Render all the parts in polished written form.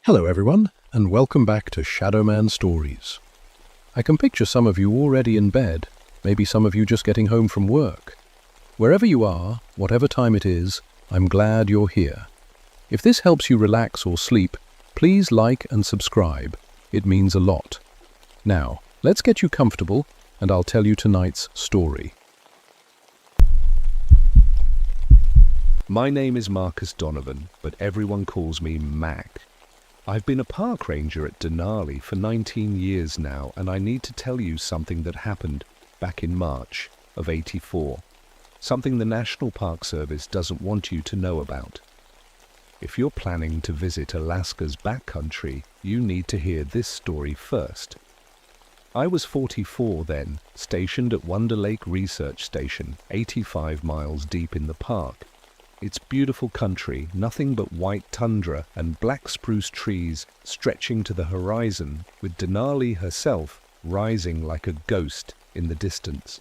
Hello everyone, and welcome back to Shadowman Stories. I can picture some of you already in bed, maybe some of you just getting home from work. Wherever you are, whatever time it is, I'm glad you're here. If this helps you relax or sleep, please like and subscribe. It means a lot. Now, let's get you comfortable, and I'll tell you tonight's story. My name is Marcus Donovan, but everyone calls me Mac. I've been a park ranger at Denali for 19 years now, and I need to tell you something that happened back in March of '84. Something the National Park Service doesn't want you to know about. If you're planning to visit Alaska's backcountry, you need to hear this story first. I was 44 then, stationed at Wonder Lake Research Station, 85 miles deep in the park. It's beautiful country, nothing but white tundra and black spruce trees stretching to the horizon, with Denali herself rising like a ghost in the distance.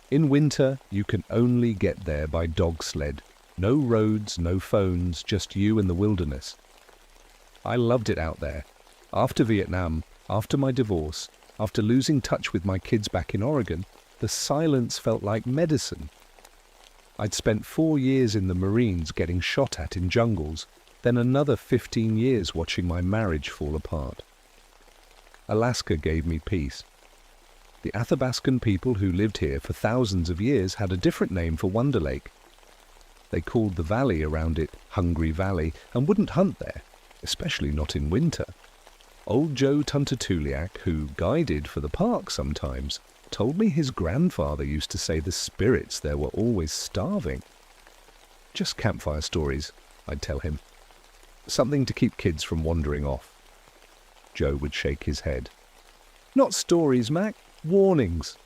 In winter, you can only get there by dog sled. No roads, no phones, just you and the wilderness. I loved it out there. After Vietnam, after my divorce, after losing touch with my kids back in Oregon, the silence felt like medicine. I'd spent 4 years in the Marines getting shot at in jungles, then another 15 years watching my marriage fall apart. Alaska gave me peace. The Athabascan people who lived here for thousands of years had a different name for Wonder Lake. They called the valley around it Hungry Valley and wouldn't hunt there, especially not in winter. Old Joe Tuntatuliak, who guided for the park sometimes, told me his grandfather used to say the spirits there were always starving. Just campfire stories, I'd tell him. Something to keep kids from wandering off. Joe would shake his head. Not stories, Mac, warnings.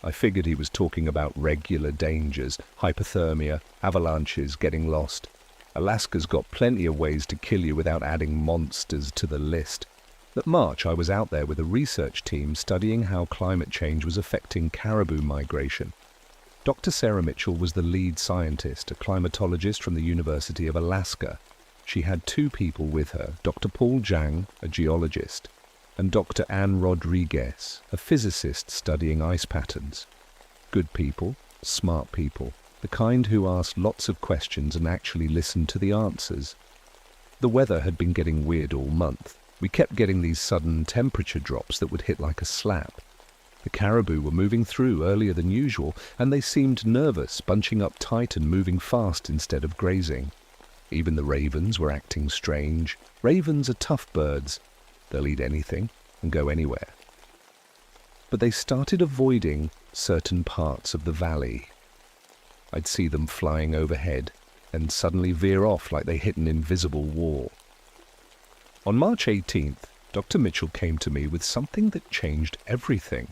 I figured he was talking about regular dangers, hypothermia, avalanches, getting lost. Alaska's got plenty of ways to kill you without adding monsters to the list. That March, I was out there with a research team studying how climate change was affecting caribou migration. Dr. Sarah Mitchell was the lead scientist, a climatologist from the University of Alaska. She had 2 people with her, Dr. Paul Zhang, a geologist, and Dr. Anne Rodriguez, a physicist studying ice patterns. Good people, smart people, the kind who asked lots of questions and actually listened to the answers. The weather had been getting weird all month. We kept getting these sudden temperature drops that would hit like a slap. The caribou were moving through earlier than usual, and they seemed nervous, bunching up tight and moving fast instead of grazing. Even the ravens were acting strange. Ravens are tough birds. They'll eat anything and go anywhere. But they started avoiding certain parts of the valley. I'd see them flying overhead and suddenly veer off like they hit an invisible wall. On March 18th, Dr. Mitchell came to me with something that changed everything.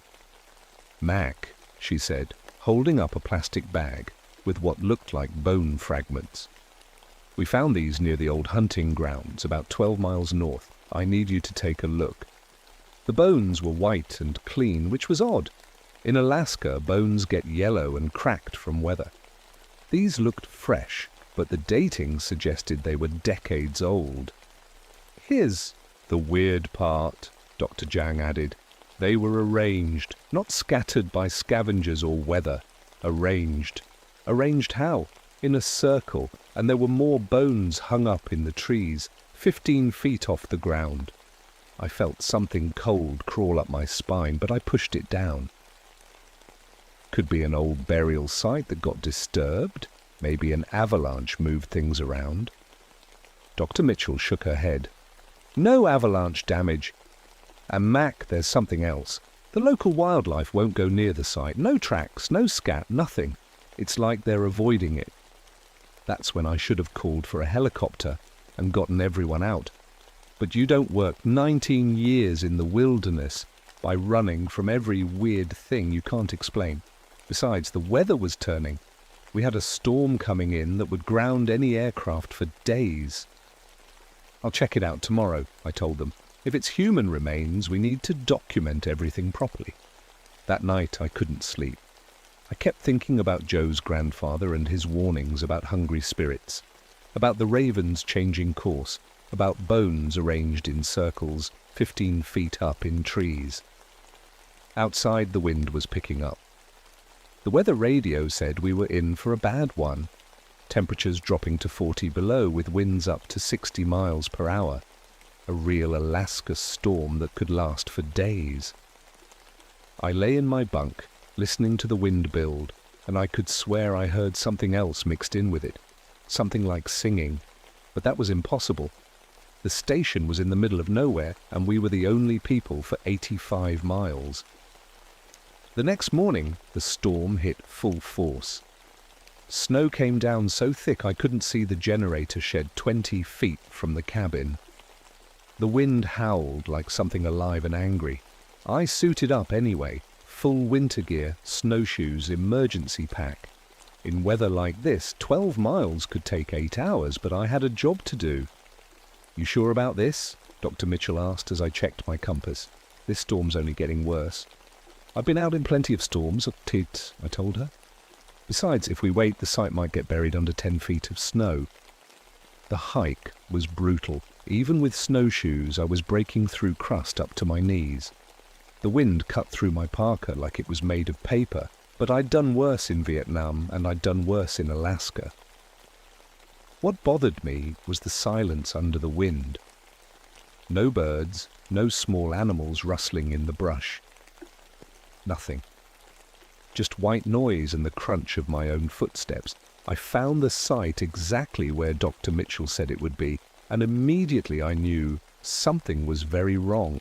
Mac, she said, holding up a plastic bag with what looked like bone fragments. We found these near the old hunting grounds, about 12 miles north. I need you to take a look. The bones were white and clean, which was odd. In Alaska, bones get yellow and cracked from weather. These looked fresh, but the dating suggested they were decades old. Here's the weird part, Dr. Zhang added. They were arranged, not scattered by scavengers or weather. Arranged. Arranged how? In a circle, and there were more bones hung up in the trees, 15 feet off the ground. I felt something cold crawl up my spine, but I pushed it down. Could be an old burial site that got disturbed. Maybe an avalanche moved things around. Dr. Mitchell shook her head. No avalanche damage. And Mac, there's something else. The local wildlife won't go near the site. No tracks, no scat, nothing. It's like they're avoiding it. That's when I should have called for a helicopter and gotten everyone out. But you don't work 19 years in the wilderness by running from every weird thing you can't explain. Besides, the weather was turning. We had a storm coming in that would ground any aircraft for days. I'll check it out tomorrow, I told them. If it's human remains, we need to document everything properly. That night I couldn't sleep. I kept thinking about Joe's grandfather and his warnings about hungry spirits, about the ravens changing course, about bones arranged in circles 15 feet up in trees. Outside, the wind was picking up. The weather radio said we were in for a bad one, temperatures dropping to 40 below with winds up to 60 miles per hour, a real Alaska storm that could last for days. I lay in my bunk, listening to the wind build, and I could swear I heard something else mixed in with it, something like singing, but that was impossible. The station was in the middle of nowhere, and we were the only people for 85 miles. The next morning, the storm hit full force. Snow came down so thick I couldn't see the generator shed 20 feet from the cabin. The wind howled like something alive and angry. I suited up anyway, full winter gear, snowshoes, emergency pack. In weather like this, 12 miles could take 8 hours, but I had a job to do. "You sure about this?" Dr. Mitchell asked as I checked my compass. "This storm's only getting worse." "I've been out in plenty of storms, Tit," I told her. "Besides, if we wait, the site might get buried under 10 feet of snow." The hike was brutal. Even with snowshoes, I was breaking through crust up to my knees. The wind cut through my parka like it was made of paper, but I'd done worse in Vietnam and I'd done worse in Alaska. What bothered me was the silence under the wind. No birds, no small animals rustling in the brush. Nothing. Just white noise and the crunch of my own footsteps. I found the site exactly where Dr. Mitchell said it would be, and immediately I knew something was very wrong.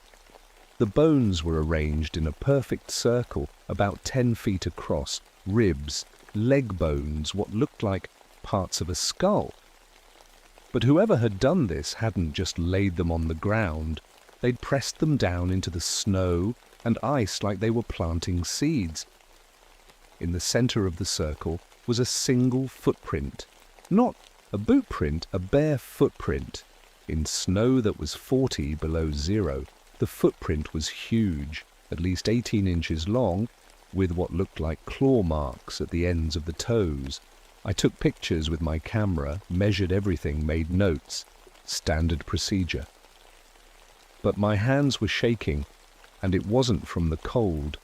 The bones were arranged in a perfect circle, about 10 feet across, ribs, leg bones, what looked like parts of a skull. But whoever had done this hadn't just laid them on the ground. They'd pressed them down into the snow and ice like they were planting seeds. In the center of the circle was a single footprint. Not a boot print, a bare footprint. In snow that was 40 below zero, the footprint was huge, at least 18 inches long, with what looked like claw marks at the ends of the toes. I took pictures with my camera, measured everything, made notes. Standard procedure. But my hands were shaking, and it wasn't from the cold.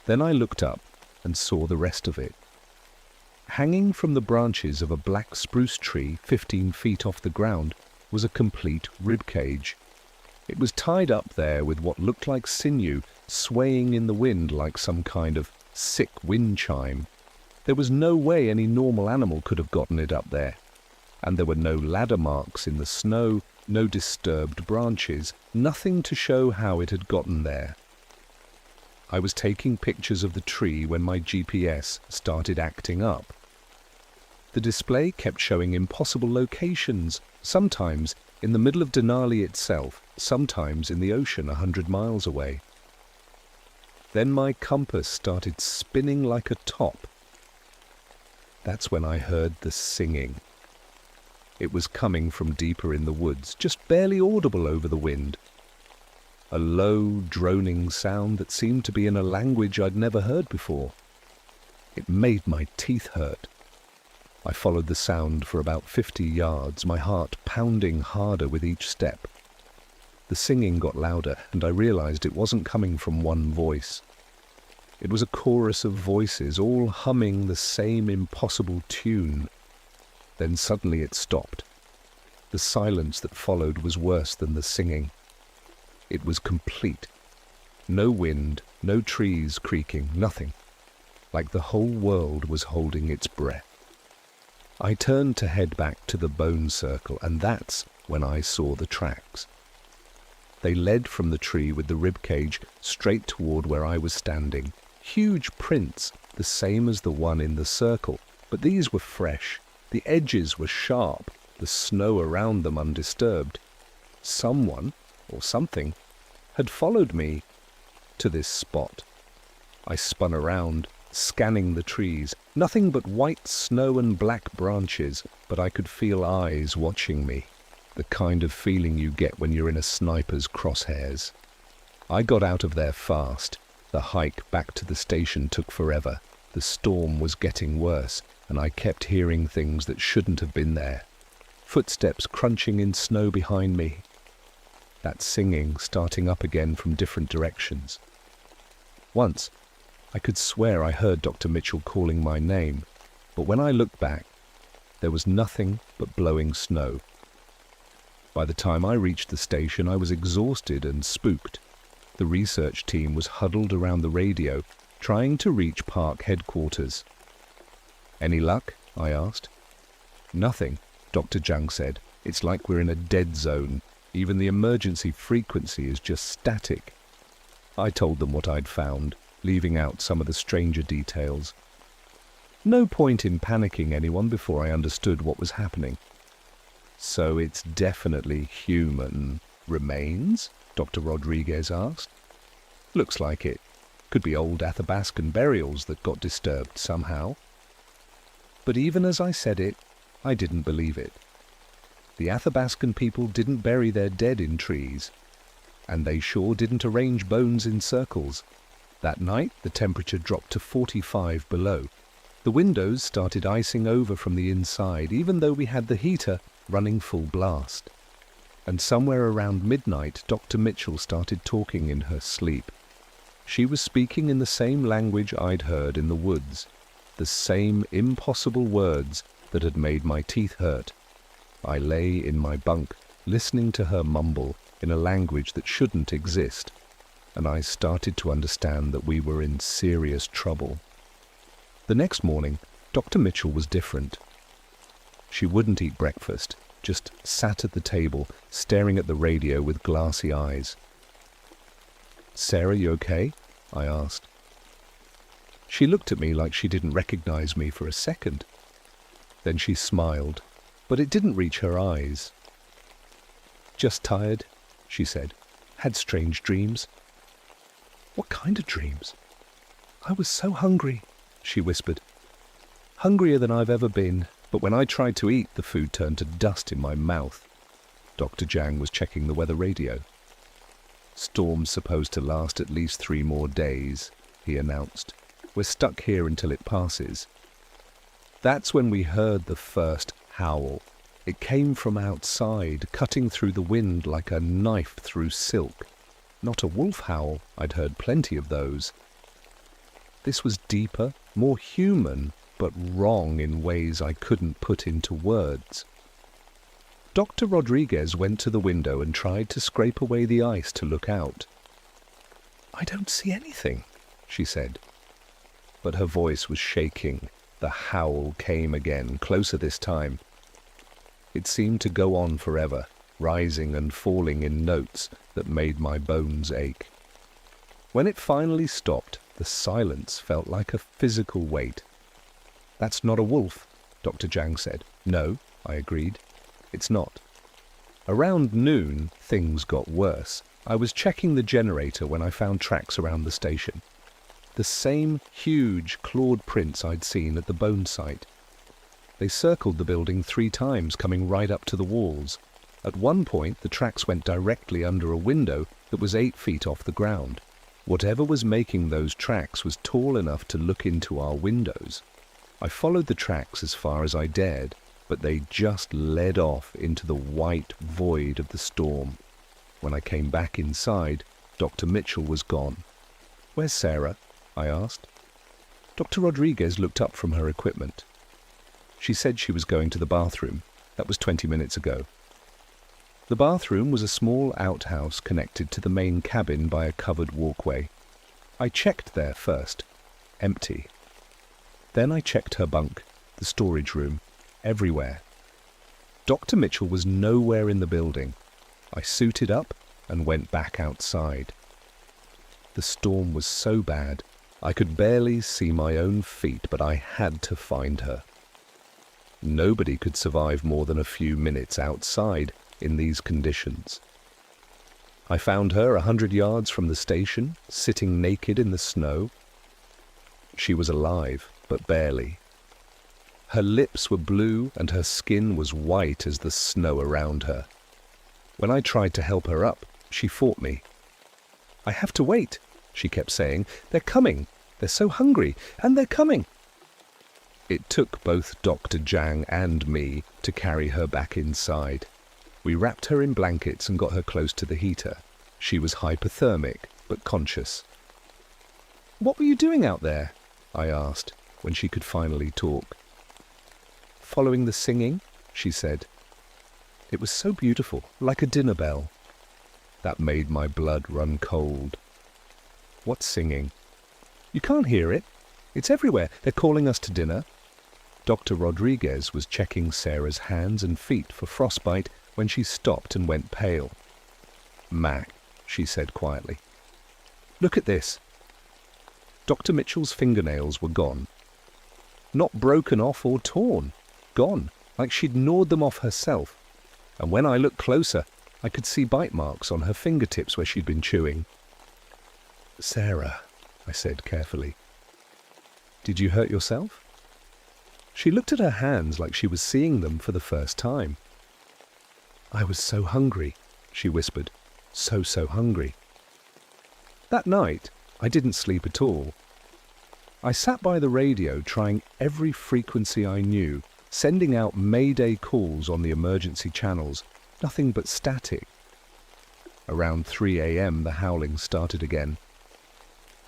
Then I looked up and saw the rest of it. Hanging from the branches of a black spruce tree 15 feet off the ground was a complete rib cage. It was tied up there with what looked like sinew, swaying in the wind like some kind of sick wind chime. There was no way any normal animal could have gotten it up there. And there were no ladder marks in the snow, no disturbed branches, nothing to show how it had gotten there. I was taking pictures of the tree when my GPS started acting up. The display kept showing impossible locations, sometimes in the middle of Denali itself, sometimes in the ocean 100 miles away. Then my compass started spinning like a top. That's when I heard the singing. It was coming from deeper in the woods, just barely audible over the wind. A low, droning sound that seemed to be in a language I'd never heard before. It made my teeth hurt. I followed the sound for about 50 yards, my heart pounding harder with each step. The singing got louder, and I realized it wasn't coming from one voice. It was a chorus of voices, all humming the same impossible tune. Then suddenly it stopped. The silence that followed was worse than the singing. It was complete. No wind, no trees creaking, nothing. Like the whole world was holding its breath. I turned to head back to the bone circle, and that's when I saw the tracks. They led from the tree with the rib cage straight toward where I was standing. Huge prints, the same as the one in the circle, but these were fresh. The edges were sharp, the snow around them undisturbed. Someone, or something, had followed me to this spot. I spun around, scanning the trees. Nothing but white snow and black branches, but I could feel eyes watching me. The kind of feeling you get when you're in a sniper's crosshairs. I got out of there fast. The hike back to the station took forever. The storm was getting worse, and I kept hearing things that shouldn't have been there. footsteps crunching in snow behind me. That singing starting up again from different directions. Once, I could swear I heard Dr. Mitchell calling my name, but when I looked back, there was nothing but blowing snow. By the time I reached the station, I was exhausted and spooked. The research team was huddled around the radio, trying to reach park headquarters. "Any luck?" I asked. "Nothing," Dr. Jung said. "It's like we're in a dead zone. Even the emergency frequency is just static." I told them what I'd found, leaving out some of the stranger details. No point in panicking anyone before I understood what was happening. "So it's definitely human remains?" Dr. Rodriguez asked. "Looks like it. Could be old Athabascan burials that got disturbed somehow." But even as I said it, I didn't believe it. The Athabascan people didn't bury their dead in trees, and they sure didn't arrange bones in circles. That night, the temperature dropped to 45 below. The windows started icing over from the inside, even though we had the heater running full blast. And somewhere around midnight, Dr. Mitchell started talking in her sleep. She was speaking in the same language I'd heard in the woods, the same impossible words that had made my teeth hurt. I lay in my bunk, listening to her mumble in a language that shouldn't exist, and I started to understand that we were in serious trouble. The next morning, Dr. Mitchell was different. She wouldn't eat breakfast, just sat at the table, staring at the radio with glassy eyes. "Sarah, you okay?" I asked. She looked at me like she didn't recognize me for a second. Then she smiled, but it didn't reach her eyes. "Just tired," she said. "Had strange dreams." "What kind of dreams?" "I was so hungry," she whispered. "Hungrier than I've ever been, but when I tried to eat, the food turned to dust in my mouth." Dr. Jang was checking the weather radio. "Storm's supposed to last at least 3 more days, he announced. "We're stuck here until it passes." That's when we heard the first howl. It came from outside, cutting through the wind like a knife through silk. Not a wolf howl, I'd heard plenty of those. This was deeper, more human, but wrong in ways I couldn't put into words. Dr. Rodriguez went to the window and tried to scrape away the ice to look out. "I don't see anything," she said. But her voice was shaking. The howl came again, closer this time. It seemed to go on forever, rising and falling in notes that made my bones ache. When it finally stopped, the silence felt like a physical weight. "That's not a wolf," Dr. Jang said. "No," I agreed. "It's not." Around noon, things got worse. I was checking the generator when I found tracks around the station. The same huge clawed prints I'd seen at the bone site. They circled the building 3 times, coming right up to the walls. At one point, the tracks went directly under a window that was 8 feet off the ground. Whatever was making those tracks was tall enough to look into our windows. I followed the tracks as far as I dared, but they just led off into the white void of the storm. When I came back inside, Dr. Mitchell was gone. "Where's Sarah?" I asked. Dr. Rodriguez looked up from her equipment. She said she was going to the bathroom. That was 20 minutes ago. The bathroom was a small outhouse connected to the main cabin by a covered walkway. I checked there first. Empty. Then I checked her bunk, the storage room, everywhere. Dr. Mitchell was nowhere in the building. I suited up and went back outside. The storm was so bad, I could barely see my own feet, but I had to find her. Nobody could survive more than a few minutes outside in these conditions. I found her 100 yards from the station, sitting naked in the snow. She was alive, but barely. Her lips were blue and her skin was white as the snow around her. When I tried to help her up, she fought me. "I have to wait," she kept saying. "They're coming. They're so hungry, and they're coming." It took both Dr. Jang and me to carry her back inside. We wrapped her in blankets and got her close to the heater. She was hypothermic, but conscious. "What were you doing out there?" I asked, when she could finally talk. "Following the singing," she said. "It was so beautiful, like a dinner bell." That made my blood run cold. "What singing?" "You can't hear it. It's everywhere. They're calling us to dinner." Dr. Rodriguez was checking Sarah's hands and feet for frostbite when she stopped and went pale. "Mac," she said quietly. "Look at this." Dr. Mitchell's fingernails were gone. Not broken off or torn. Gone, like she'd gnawed them off herself. And when I looked closer, I could see bite marks on her fingertips where she'd been chewing. "Sarah," I said carefully. "Did you hurt yourself?" She looked at her hands like she was seeing them for the first time. "I was so hungry," she whispered. So hungry." That night, I didn't sleep at all. I sat by the radio trying every frequency I knew, sending out mayday calls on the emergency channels, nothing but static. Around 3 a.m. the howling started again.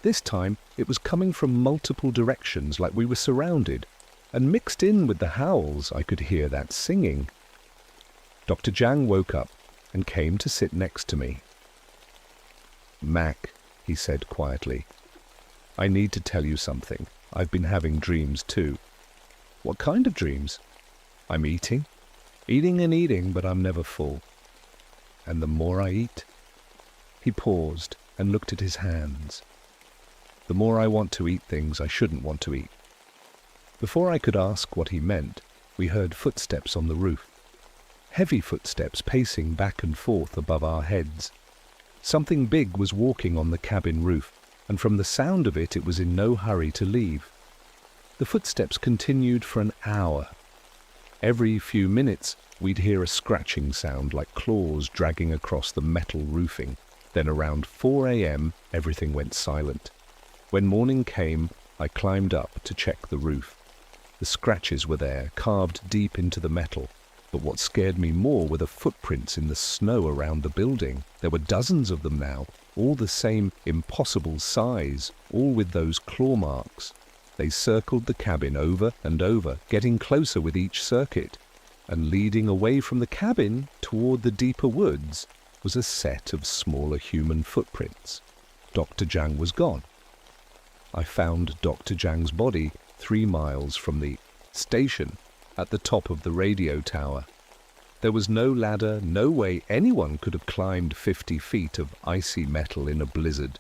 This time it was coming from multiple directions like we were surrounded, and mixed in with the howls I could hear that singing. Dr. Jang woke up and came to sit next to me. "Mac," he said quietly, "I need to tell you something. I've been having dreams too." "What kind of dreams?" "I'm eating and eating, but I'm never full. And the more I eat..." He paused and looked at his hands. "The more I want to eat things I shouldn't want to eat." Before I could ask what he meant, we heard footsteps on the roof. Heavy footsteps pacing back and forth above our heads. Something big was walking on the cabin roof, and from the sound of it was in no hurry to leave. The footsteps continued for an hour. Every few minutes we'd hear a scratching sound like claws dragging across the metal roofing. Then around 4 a.m. everything went silent. When morning came, I climbed up to check the roof. The scratches were there, carved deep into the metal. But what scared me more were the footprints in the snow around the building. There were dozens of them now, all the same impossible size, all with those claw marks. They circled the cabin over and over, getting closer with each circuit. And leading away from the cabin toward the deeper woods was a set of smaller human footprints. Dr. Jang was gone. I found Dr. Jang's body 3 miles from the station at the top of the radio tower. There was no ladder, no way anyone could have climbed 50 feet of icy metal in a blizzard.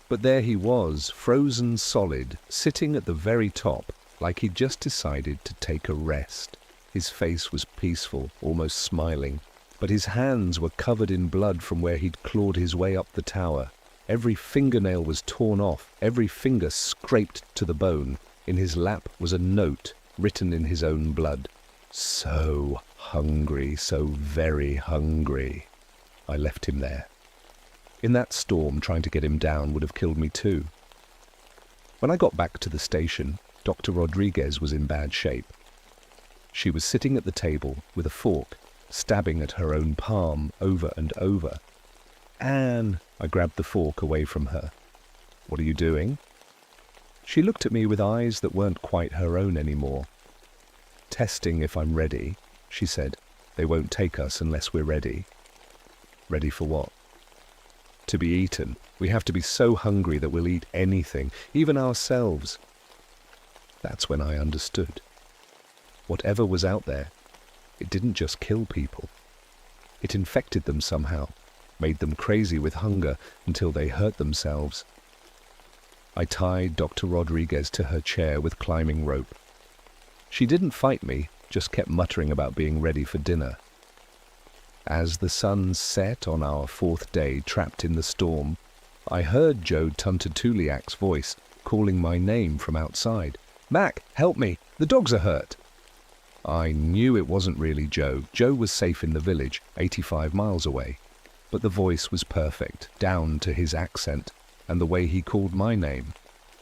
But there he was, frozen solid, sitting at the very top, like he'd just decided to take a rest. His face was peaceful, almost smiling, but his hands were covered in blood from where he'd clawed his way up the tower. Every fingernail was torn off, every finger scraped to the bone. In his lap was a note written in his own blood. "So hungry, so very hungry." I left him there. In that storm, trying to get him down would have killed me too. When I got back to the station, Dr. Rodriguez was in bad shape. She was sitting at the table with a fork, stabbing at her own palm over and over. "Anne," I grabbed the fork away from her. "What are you doing?" She looked at me with eyes that weren't quite her own anymore. "Testing if I'm ready," she said. "They won't take us unless we're ready." "Ready for what?" "To be eaten. We have to be so hungry that we'll eat anything, even ourselves." That's when I understood. Whatever was out there, it didn't just kill people. It infected them somehow, made them crazy with hunger until they hurt themselves. I tied Dr. Rodriguez to her chair with climbing rope. She didn't fight me, just kept muttering about being ready for dinner. As the sun set on our 4th day trapped in the storm, I heard Joe Tuntatuliak's voice calling my name from outside. "Mac, help me! The dogs are hurt!" I knew it wasn't really Joe. Joe was safe in the village, 85 miles away. But the voice was perfect, down to his accent, and the way he called my name.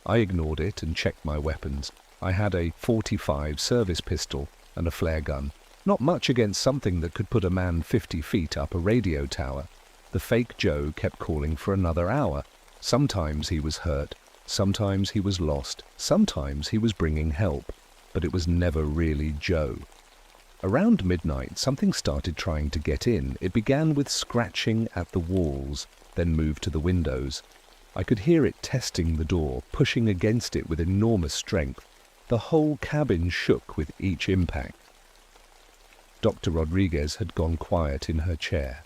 I ignored it and checked my weapons. I had a .45 service pistol and a flare gun. Not much against something that could put a man 50 feet up a radio tower. The fake Joe kept calling for another hour. Sometimes he was hurt, sometimes he was lost, sometimes he was bringing help, but it was never really Joe. Around midnight, something started trying to get in. It began with scratching at the walls, then moved to the windows. I could hear it testing the door, pushing against it with enormous strength. The whole cabin shook with each impact. Dr. Rodriguez had gone quiet in her chair.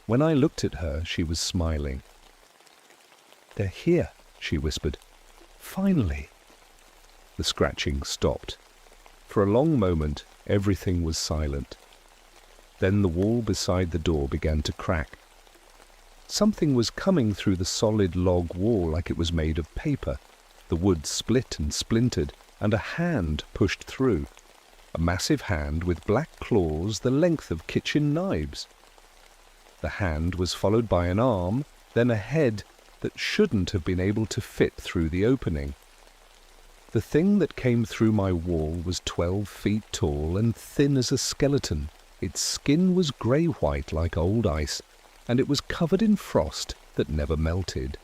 When I looked at her, she was smiling. "They're here," she whispered. "Finally." The scratching stopped. For a long moment, everything was silent. Then the wall beside the door began to crack. Something was coming through the solid log wall like it was made of paper. The wood split and splintered, and a hand pushed through. A massive hand with black claws the length of kitchen knives. The hand was followed by an arm, then a head that shouldn't have been able to fit through the opening. The thing that came through my wall was 12 feet tall and thin as a skeleton. Its skin was grey-white like old ice, and it was covered in frost that never melted.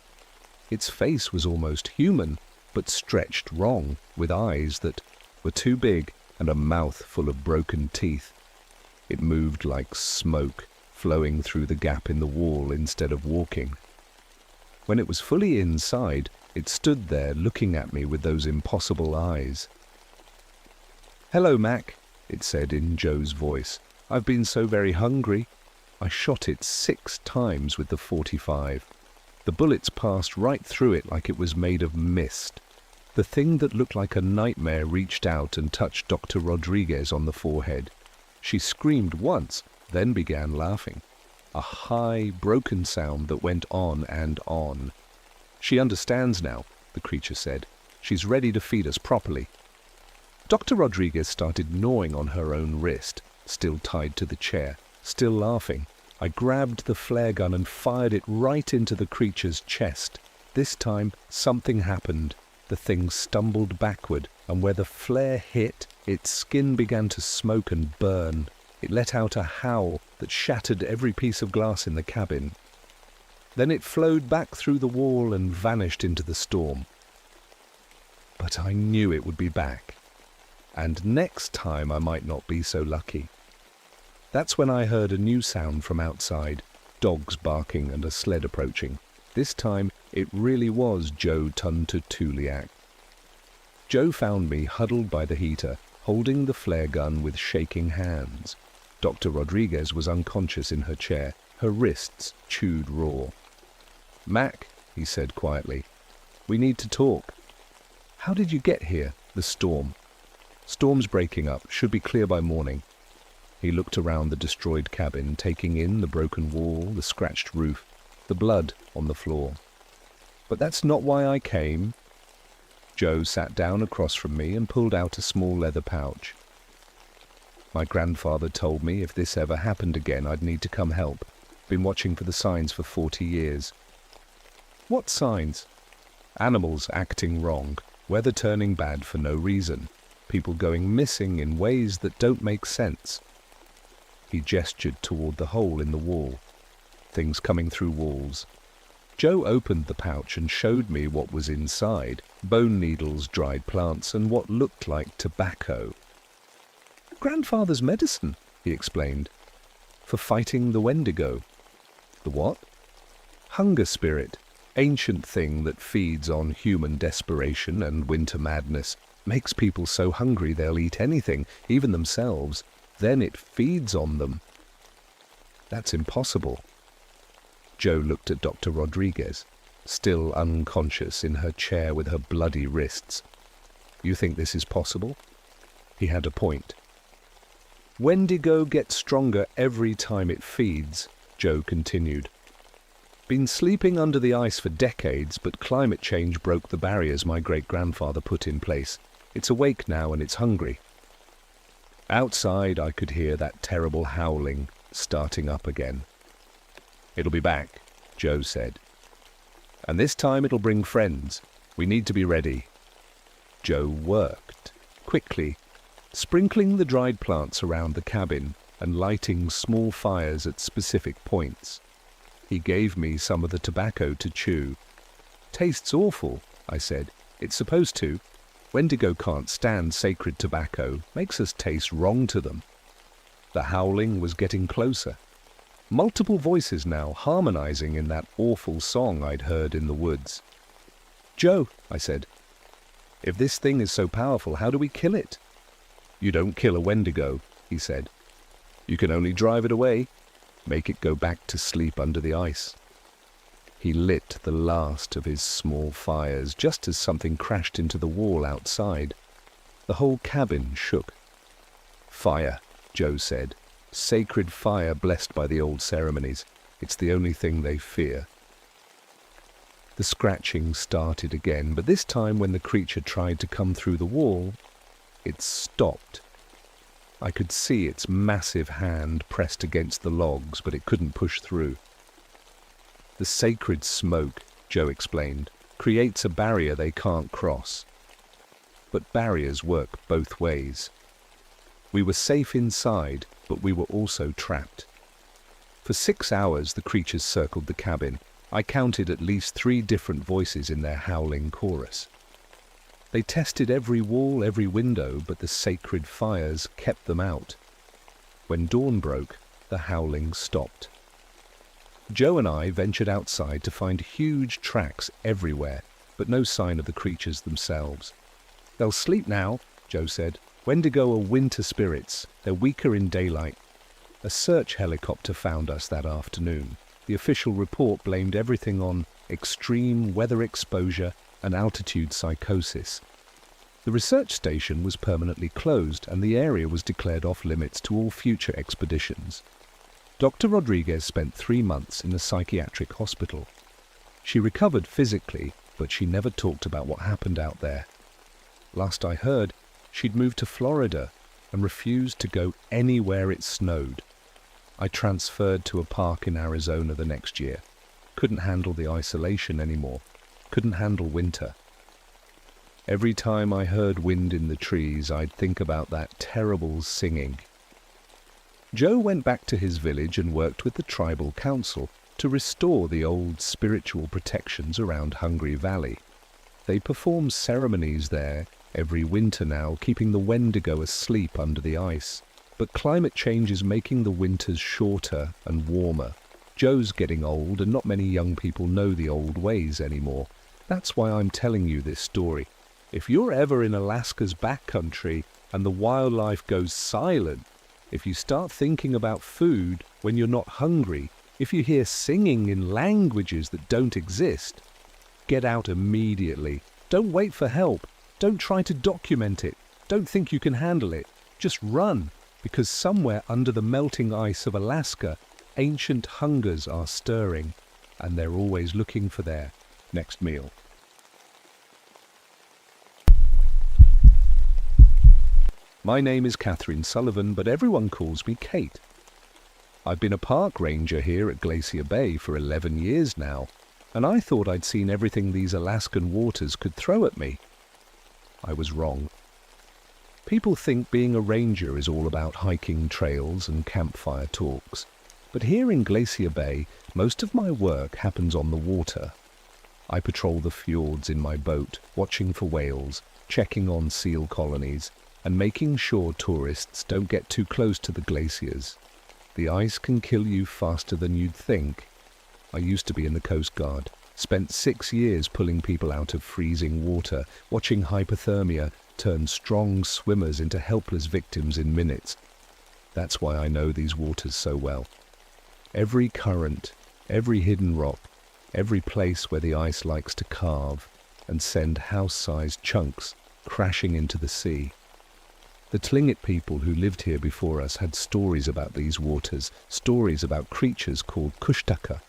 Its face was almost human, but stretched wrong, with eyes that were too big and a mouth full of broken teeth. It moved like smoke, flowing through the gap in the wall instead of walking. When it was fully inside, it stood there looking at me with those impossible eyes. "Hello, Mac," it said in Joe's voice. "I've been so very hungry." I shot it 6 times with the .45. The bullets passed right through it like it was made of mist. The thing that looked like a nightmare reached out and touched Dr. Rodriguez on the forehead. She screamed once, then began laughing. A high, broken sound that went on and on. "She understands now," the creature said. "She's ready to feed us properly." Dr. Rodriguez started gnawing on her own wrist, still tied to the chair, still laughing. I grabbed the flare gun and fired it right into the creature's chest. This time, something happened. The thing stumbled backward, and where the flare hit, its skin began to smoke and burn. It let out a howl that shattered every piece of glass in the cabin. Then it flowed back through the wall and vanished into the storm. But I knew it would be back, and next time I might not be so lucky. That's when I heard a new sound from outside, dogs barking and a sled approaching. This time, it really was Joe Tuntutuliak. Joe found me huddled by the heater, holding the flare gun with shaking hands. Dr. Rodriguez was unconscious in her chair, her wrists chewed raw. "Mac," he said quietly, "we need to talk. How did you get here? The storm." "Storm's breaking up, should be clear by morning." He looked around the destroyed cabin, taking in the broken wall, the scratched roof, the blood on the floor. "But that's not why I came." Joe sat down across from me and pulled out a small leather pouch. "My grandfather told me if this ever happened again, I'd need to come help. Been watching for the signs for 40 years. "What signs?" "Animals acting wrong, weather turning bad for no reason, people going missing in ways that don't make sense." He gestured toward the hole in the wall. Things coming through walls. Joe opened the pouch and showed me what was inside. Bone needles, dried plants, and what looked like tobacco. "Grandfather's medicine," he explained, "for fighting the Wendigo." "The what?" "Hunger spirit. Ancient thing that feeds on human desperation and winter madness. Makes people so hungry they'll eat anything, even themselves. Then it feeds on them." "That's impossible." Joe looked at Dr. Rodriguez, still unconscious in her chair with her bloody wrists. "You think this is possible?" He had a point. "Wendigo gets stronger every time it feeds," Joe continued. "Been sleeping under the ice for decades, but climate change broke the barriers my great-grandfather put in place. It's awake now and it's hungry." Outside I could hear that terrible howling starting up again. "It'll be back," Joe said. "And this time it'll bring friends. We need to be ready." Joe worked, quickly, sprinkling the dried plants around the cabin and lighting small fires at specific points. He gave me some of the tobacco to chew. "Tastes awful," I said. "It's supposed to. Wendigo can't stand sacred tobacco, makes us taste wrong to them." The howling was getting closer. Multiple voices now harmonizing in that awful song I'd heard in the woods. "Joe," I said, "if this thing is so powerful, how do we kill it?" "You don't kill a Wendigo," he said. "You can only drive it away, make it go back to sleep under the ice." He lit the last of his small fires just as something crashed into the wall outside. The whole cabin shook. "Fire," Joe said. "Sacred fire blessed by the old ceremonies. It's the only thing they fear." The scratching started again, but this time when the creature tried to come through the wall, it stopped. I could see its massive hand pressed against the logs, but it couldn't push through. "The sacred smoke," Joe explained, "creates a barrier they can't cross." But barriers work both ways. We were safe inside, but we were also trapped. For 6 hours the creatures circled the cabin. I counted at least 3 different voices in their howling chorus. They tested every wall, every window, but the sacred fires kept them out. When dawn broke, the howling stopped. Joe and I ventured outside to find huge tracks everywhere, but no sign of the creatures themselves. "They'll sleep now," Joe said. "Wendigo are winter spirits. They're weaker in daylight." A search helicopter found us that afternoon. The official report blamed everything on extreme weather exposure and altitude psychosis. The research station was permanently closed and the area was declared off limits to all future expeditions. Dr. Rodriguez spent 3 months in a psychiatric hospital. She recovered physically, but she never talked about what happened out there. Last I heard, she'd moved to Florida and refused to go anywhere it snowed. I transferred to a park in Arizona the next year. Couldn't handle the isolation anymore. Couldn't handle winter. Every time I heard wind in the trees, I'd think about that terrible singing. Joe went back to his village and worked with the tribal council to restore the old spiritual protections around Hungry Valley. They perform ceremonies there every winter now, keeping the Wendigo asleep under the ice. But climate change is making the winters shorter and warmer. Joe's getting old and not many young people know the old ways anymore. That's why I'm telling you this story. If you're ever in Alaska's backcountry and the wildlife goes silent, if you start thinking about food when you're not hungry, if you hear singing in languages that don't exist, get out immediately. Don't wait for help. Don't try to document it. Don't think you can handle it. Just run, because somewhere under the melting ice of Alaska, ancient hungers are stirring, and they're always looking for their next meal. My name is Catherine Sullivan, but everyone calls me Kate. I've been a park ranger here at Glacier Bay for 11 years now, and I thought I'd seen everything these Alaskan waters could throw at me. I was wrong. People think being a ranger is all about hiking trails and campfire talks, but here in Glacier Bay, most of my work happens on the water. I patrol the fjords in my boat, watching for whales, checking on seal colonies, and making sure tourists don't get too close to the glaciers. The ice can kill you faster than you'd think. I used to be in the Coast Guard, spent 6 years pulling people out of freezing water, watching hypothermia turn strong swimmers into helpless victims in minutes. That's why I know these waters so well. Every current, every hidden rock, every place where the ice likes to carve and send house-sized chunks crashing into the sea. The Tlingit people who lived here before us had stories about these waters, stories about creatures called kushtaka,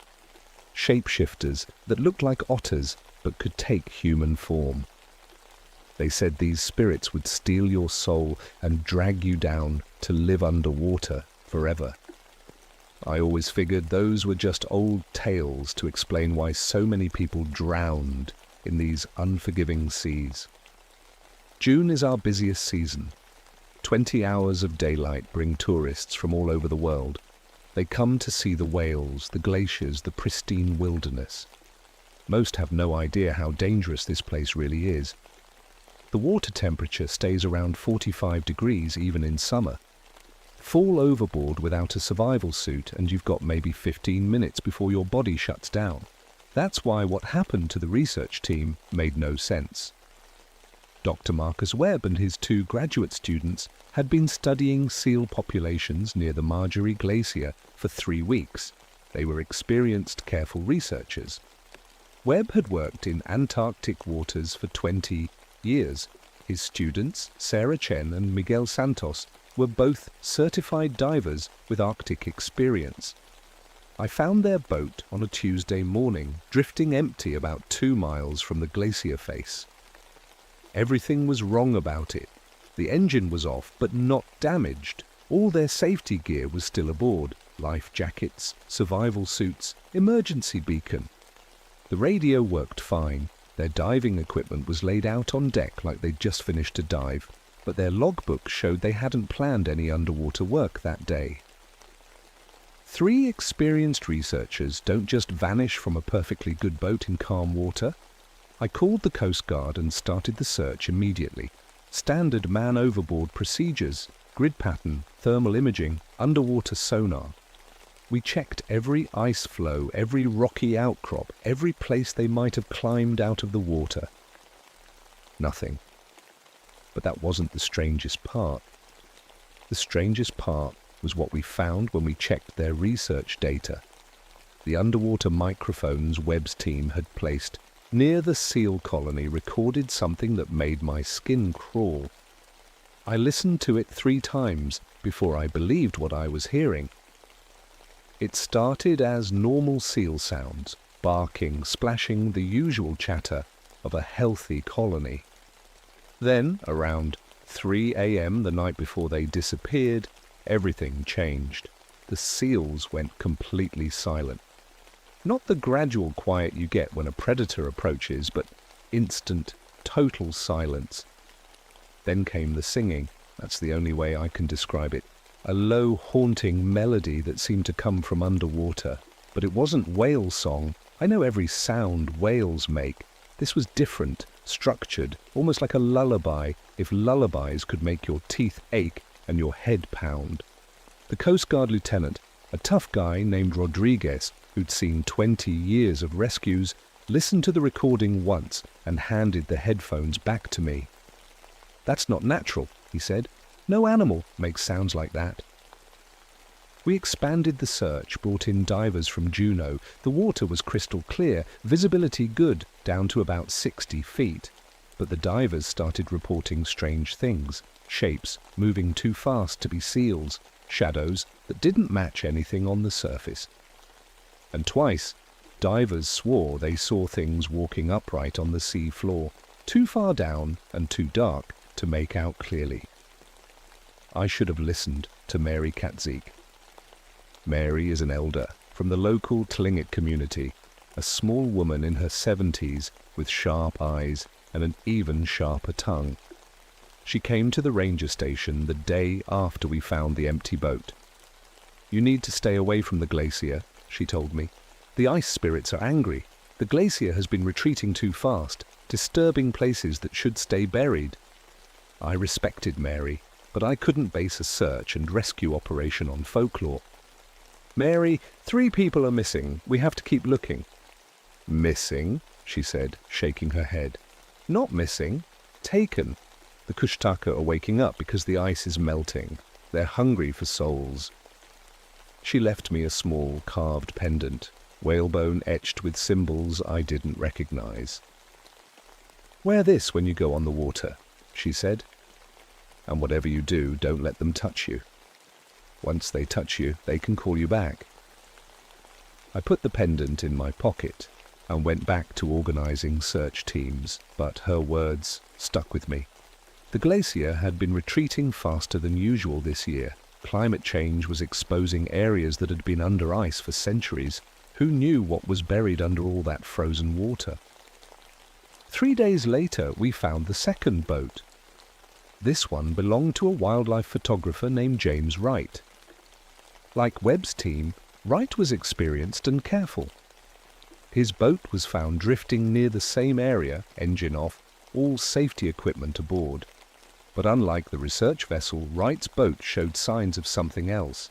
shapeshifters that looked like otters but could take human form. They said these spirits would steal your soul and drag you down to live underwater forever. I always figured those were just old tales to explain why so many people drowned in these unforgiving seas. June is our busiest season. 20 hours of daylight bring tourists from all over the world. They come to see the whales, the glaciers, the pristine wilderness. Most have no idea how dangerous this place really is. The water temperature stays around 45 degrees even in summer. Fall overboard without a survival suit and you've got maybe 15 minutes before your body shuts down. That's why what happened to the research team made no sense. Dr. Marcus Webb and his 2 graduate students had been studying seal populations near the Marjorie Glacier for 3 weeks. They were experienced, careful researchers. Webb had worked in Antarctic waters for 20 years. His students, Sarah Chen and Miguel Santos, were both certified divers with Arctic experience. I found their boat on a Tuesday morning, drifting empty about 2 miles from the glacier face. Everything was wrong about it. The engine was off, but not damaged. All their safety gear was still aboard: life jackets, survival suits, emergency beacon. The radio worked fine. Their diving equipment was laid out on deck like they'd just finished a dive, but their logbook showed they hadn't planned any underwater work that day. 3 experienced researchers don't just vanish from a perfectly good boat in calm water. I called the Coast Guard and started the search immediately. Standard man overboard procedures, grid pattern, thermal imaging, underwater sonar. We checked every ice floe, every rocky outcrop, every place they might have climbed out of the water. Nothing. But that wasn't the strangest part. The strangest part was what we found when we checked their research data. The underwater microphones Webb's team had placed near the seal colony recorded something that made my skin crawl. I listened to it 3 times before I believed what I was hearing. It started as normal seal sounds, barking, splashing, the usual chatter of a healthy colony. Then, around 3 a.m. the night before they disappeared, everything changed. The seals went completely silent. Not the gradual quiet you get when a predator approaches, but instant, total silence. Then came the singing. That's the only way I can describe it. A low, haunting melody that seemed to come from underwater. But it wasn't whale song. I know every sound whales make. This was different, structured, almost like a lullaby, if lullabies could make your teeth ache and your head pound. The Coast Guard lieutenant, a tough guy named Rodriguez, who'd seen 20 years of rescues, listened to the recording once and handed the headphones back to me. "That's not natural," he said. "No animal makes sounds like that." We expanded the search, brought in divers from Juneau. The water was crystal clear, visibility good, down to about 60 feet. But the divers started reporting strange things, shapes moving too fast to be seals, shadows that didn't match anything on the surface. And twice, divers swore they saw things walking upright on the sea floor, too far down and too dark to make out clearly. I should have listened to Mary Katzik. Mary is an elder from the local Tlingit community, a small woman in her 70s with sharp eyes and an even sharper tongue. She came to the ranger station the day after we found the empty boat. "You need to stay away from the glacier," she told me. "The ice spirits are angry. The glacier has been retreating too fast, disturbing places that should stay buried." I respected Mary, but I couldn't base a search and rescue operation on folklore. "Mary, 3 people are missing. We have to keep looking." "Missing?" she said, shaking her head. "Not missing. Taken. The Kushtaka are waking up because the ice is melting. They're hungry for souls." She left me a small carved pendant, whalebone etched with symbols I didn't recognize. "Wear this when you go on the water," she said. "And whatever you do, don't let them touch you. Once they touch you, they can call you back." I put the pendant in my pocket and went back to organizing search teams, but her words stuck with me. The glacier had been retreating faster than usual this year. Climate change was exposing areas that had been under ice for centuries. Who knew what was buried under all that frozen water? 3 days later, we found the second boat. This one belonged to a wildlife photographer named James Wright. Like Webb's team, Wright was experienced and careful. His boat was found drifting near the same area, engine off, all safety equipment aboard. But unlike the research vessel, Wright's boat showed signs of something else.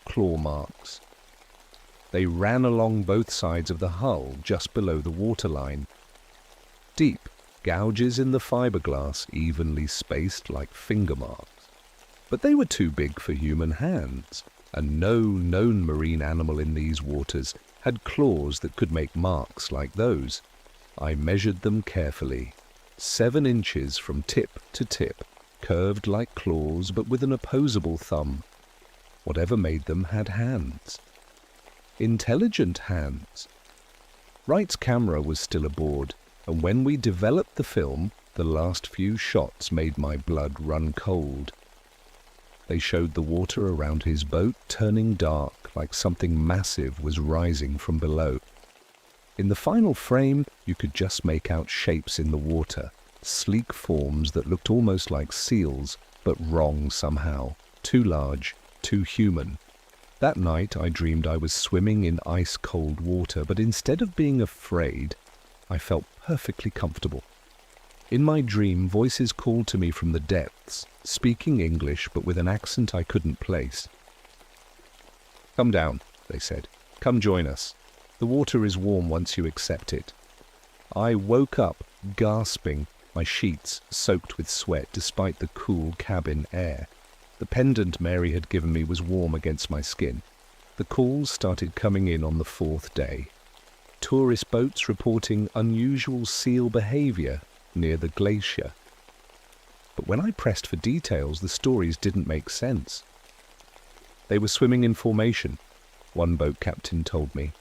Claw marks. They ran along both sides of the hull, just below the waterline. Deep gouges in the fiberglass, evenly spaced like finger marks. But they were too big for human hands, and no known marine animal in these waters had claws that could make marks like those. I measured them carefully. 7 inches from tip to tip, curved like claws but with an opposable thumb. Whatever made them had hands. Intelligent hands. Wright's camera was still aboard, and when we developed the film, the last few shots made my blood run cold. They showed the water around his boat turning dark like something massive was rising from below. In the final frame, you could just make out shapes in the water, sleek forms that looked almost like seals, but wrong somehow, too large, too human. That night I dreamed I was swimming in ice-cold water, but instead of being afraid, I felt perfectly comfortable. In my dream, voices called to me from the depths, speaking English but with an accent I couldn't place. "Come down," they said. "Come join us. The water is warm once you accept it." I woke up, gasping, my sheets soaked with sweat despite the cool cabin air. The pendant Mary had given me was warm against my skin. The calls started coming in on the 4th day. Tourist boats reporting unusual seal behavior near the glacier. But when I pressed for details, the stories didn't make sense. They were swimming in formation, one boat captain told me,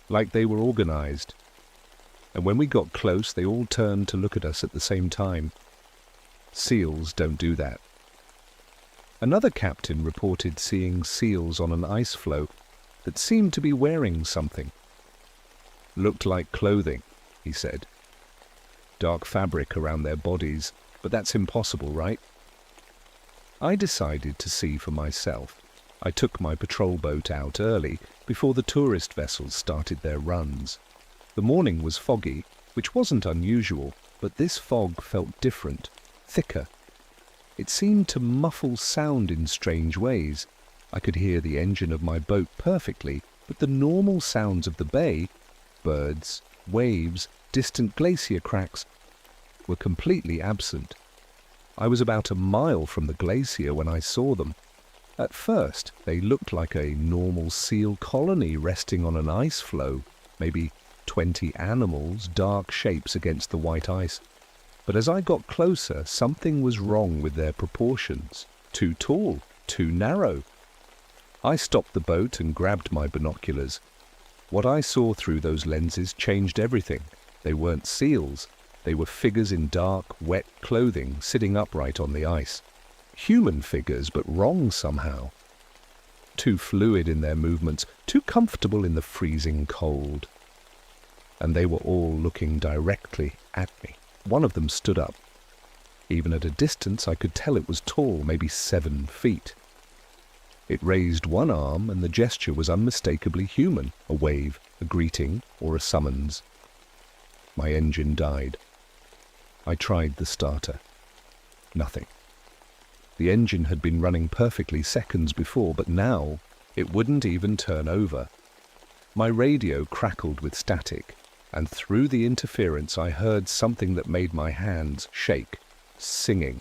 like they were organized. And when we got close, they all turned to look at us at the same time. Seals don't do that. Another captain reported seeing seals on an ice floe that seemed to be wearing something. "Looked like clothing," he said. "Dark fabric around their bodies, but that's impossible, right?" I decided to see for myself. I took my patrol boat out early, before the tourist vessels started their runs. The morning was foggy, which wasn't unusual, but this fog felt different, thicker. It seemed to muffle sound in strange ways. I could hear the engine of my boat perfectly, but the normal sounds of the bay, birds, waves, distant glacier cracks, were completely absent. I was about a mile from the glacier when I saw them. At first, they looked like a normal seal colony resting on an ice floe, maybe 20 animals, dark shapes against the white ice. But as I got closer, something was wrong with their proportions. Too tall, too narrow. I stopped the boat and grabbed my binoculars. What I saw through those lenses changed everything. They weren't seals. They were figures in dark, wet clothing sitting upright on the ice. Human figures, but wrong somehow. Too fluid in their movements, too comfortable in the freezing cold. And they were all looking directly at me. One of them stood up. Even at a distance, I could tell it was tall, maybe 7 feet. It raised one arm, and the gesture was unmistakably human, a wave, a greeting, or a summons. My engine died. I tried the starter. Nothing. The engine had been running perfectly seconds before, but now it wouldn't even turn over. My radio crackled with static, and through the interference I heard something that made my hands shake, singing.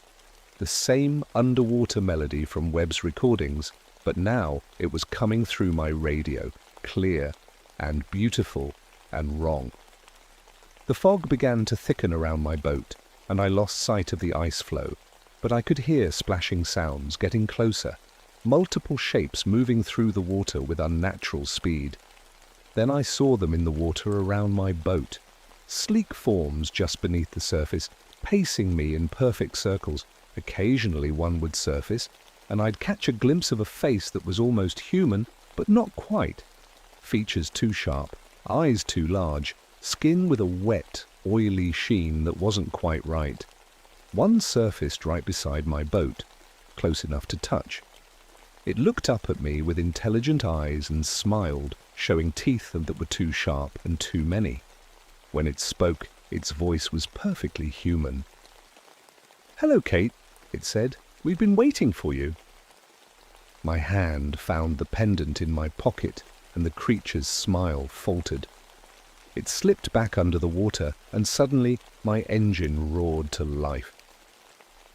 The same underwater melody from Webb's recordings, but now it was coming through my radio, clear and beautiful and wrong. The fog began to thicken around my boat, and I lost sight of the ice floe, but I could hear splashing sounds getting closer, multiple shapes moving through the water with unnatural speed. Then I saw them in the water around my boat, sleek forms just beneath the surface, pacing me in perfect circles. Occasionally one would surface, and I'd catch a glimpse of a face that was almost human, but not quite. Features too sharp, eyes too large, skin with a wet, oily sheen that wasn't quite right. One surfaced right beside my boat, close enough to touch. It looked up at me with intelligent eyes and smiled, showing teeth that were too sharp and too many. When it spoke, its voice was perfectly human. "Hello, Kate," it said. "We've been waiting for you." My hand found the pendant in my pocket, and the creature's smile faltered. It slipped back under the water, and suddenly my engine roared to life.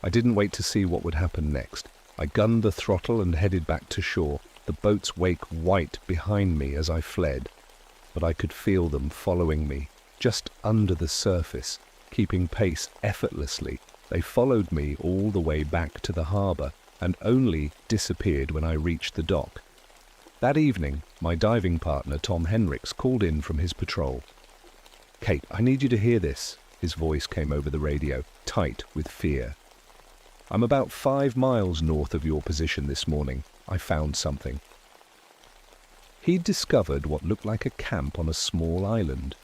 I didn't wait to see what would happen next. I gunned the throttle and headed back to shore, the boat's wake white behind me as I fled. But I could feel them following me, just under the surface, keeping pace effortlessly. They followed me all the way back to the harbour and only disappeared when I reached the dock. That evening, my diving partner, Tom Henricks, called in from his patrol. "Kate, I need you to hear this." His voice came over the radio, tight with fear. "I'm about 5 miles north of your position this morning. I found something." He'd discovered what looked like a camp on a small island,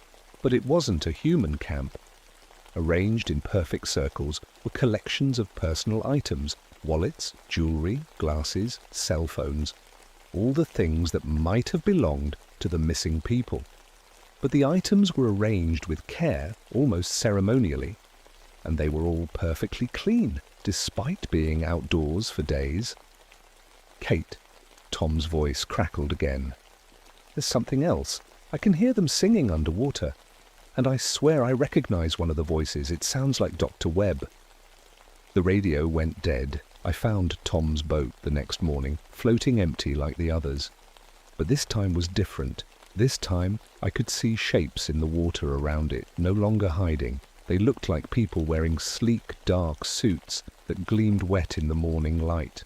but it wasn't a human camp. Arranged in perfect circles were collections of personal items, wallets, jewelry, glasses, cell phones, all the things that might have belonged to the missing people. But the items were arranged with care, almost ceremonially, and they were all perfectly clean, despite being outdoors for days. "Kate," Tom's voice crackled again. "There's something else. I can hear them singing underwater. And I swear I recognize one of the voices. It sounds like Dr. Webb." The radio went dead. I found Tom's boat the next morning, floating empty like the others. But this time was different. This time I could see shapes in the water around it, no longer hiding. They looked like people wearing sleek, dark suits that gleamed wet in the morning light.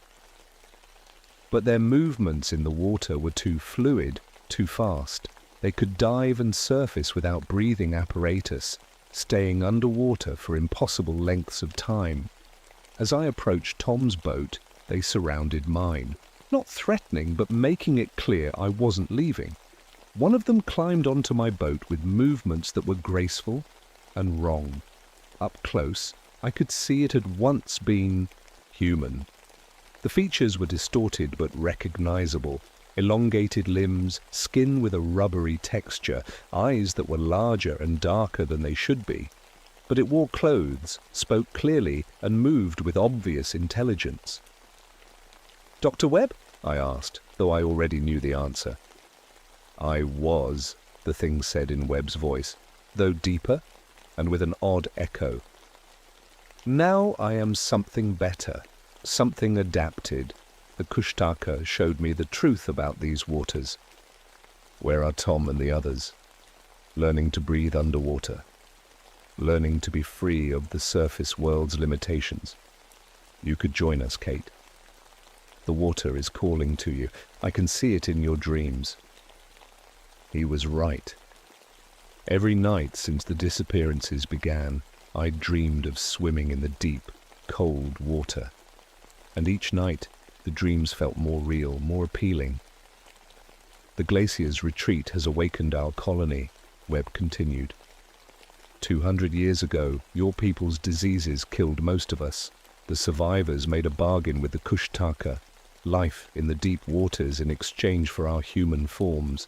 But their movements in the water were too fluid, too fast. They could dive and surface without breathing apparatus, staying underwater for impossible lengths of time. As I approached Tom's boat, they surrounded mine, not threatening, but making it clear I wasn't leaving. One of them climbed onto my boat with movements that were graceful and wrong. Up close, I could see it had once been human. The features were distorted but recognizable. Elongated limbs, skin with a rubbery texture, eyes that were larger and darker than they should be. But it wore clothes, spoke clearly, and moved with obvious intelligence. "Dr. Webb?" I asked, though I already knew the answer. "I was," the thing said in Webb's voice, though deeper and with an odd echo. "Now I am something better, something adapted. The Kushtaka showed me the truth about these waters." "Where are Tom and the others?" "Learning to breathe underwater. Learning to be free of the surface world's limitations. You could join us, Kate. The water is calling to you. I can see it in your dreams." He was right. Every night since the disappearances began, I dreamed of swimming in the deep, cold water. And each night, the dreams felt more real, more appealing. "The glacier's retreat has awakened our colony," Webb continued. 200 years ago, your people's diseases killed most of us. The survivors made a bargain with the Kushtaka, life in the deep waters in exchange for our human forms.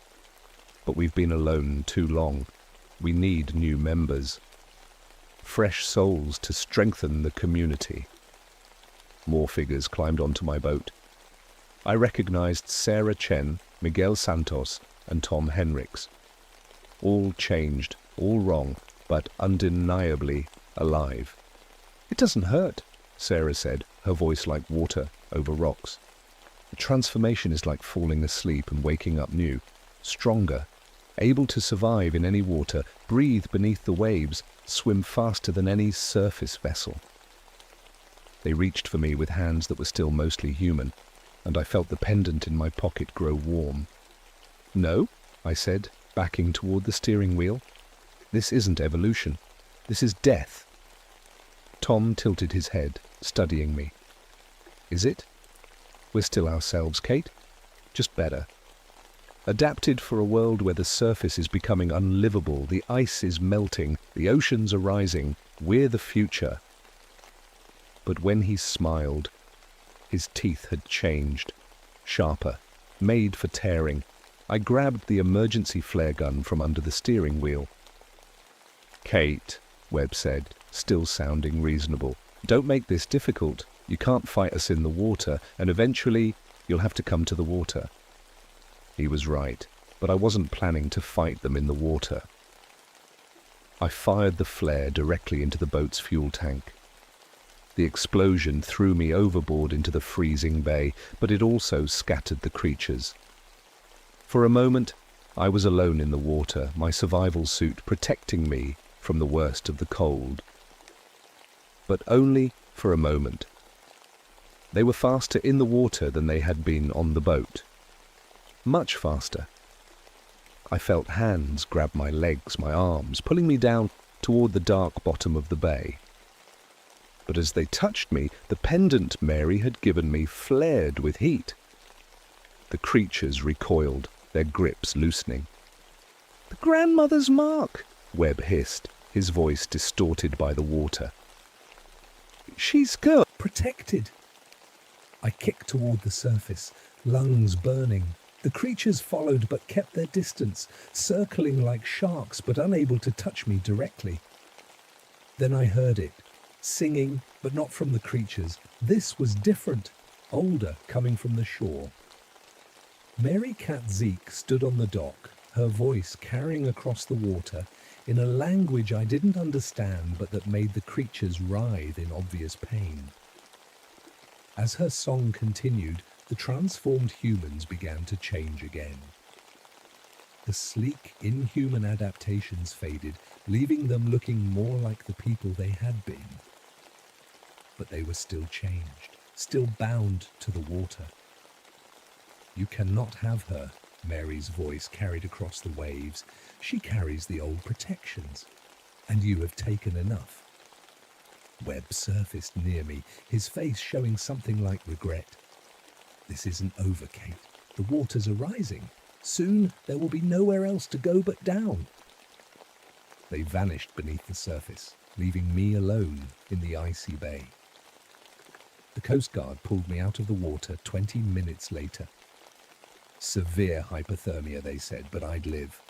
But we've been alone too long. We need new members. Fresh souls to strengthen the community. More figures climbed onto my boat. I recognized Sarah Chen, Miguel Santos, and Tom Henricks. All changed, all wrong, but undeniably alive. "It doesn't hurt," Sarah said, her voice like water over rocks. "The transformation is like falling asleep and waking up new, stronger, able to survive in any water, breathe beneath the waves, swim faster than any surface vessel." They reached for me with hands that were still mostly human, and I felt the pendant in my pocket grow warm. "No," I said, backing toward the steering wheel. "This isn't evolution. This is death." Tom tilted his head, studying me. "Is it? We're still ourselves, Kate. Just better. Adapted for a world where the surface is becoming unlivable, the ice is melting, the oceans are rising. We're the future." but when he smiled, his teeth had changed, sharper, made for tearing. I grabbed the emergency flare gun from under the steering wheel. "Kate," Webb said, still sounding reasonable, "don't make this difficult. You can't fight us in the water, and eventually you'll have to come to the water." He was right, but I wasn't planning to fight them in the water. I fired the flare directly into the boat's fuel tank. The explosion threw me overboard into the freezing bay, but it also scattered the creatures. For a moment, I was alone in the water, my survival suit protecting me from the worst of the cold. But only for a moment. They were faster in the water than they had been on the boat. Much faster. I felt hands grab my legs, my arms, pulling me down toward the dark bottom of the bay. But as they touched me, the pendant Mary had given me flared with heat. The creatures recoiled, their grips loosening. "The grandmother's mark," Webb hissed, his voice distorted by the water. "She's good." Protected. I kicked toward the surface, lungs burning. The creatures followed but kept their distance, circling like sharks but unable to touch me directly. Then I heard it, singing, but not from the creatures. This was different, older, coming from the shore. Mary Cat Zeke stood on the dock, her voice carrying across the water in a language I didn't understand but that made the creatures writhe in obvious pain. As her song continued, the transformed humans began to change again. The sleek, inhuman adaptations faded, leaving them looking more like the people they had been. But they were still changed, still bound to the water. "You cannot have her," Mary's voice carried across the waves. "She carries the old protections, and you have taken enough." Webb surfaced near me, his face showing something like regret. "This isn't over, Kate. The waters are rising. Soon there will be nowhere else to go but down." They vanished beneath the surface, leaving me alone in the icy bay. The Coast Guard pulled me out of the water 20 minutes later. Severe hypothermia, they said, but I'd live.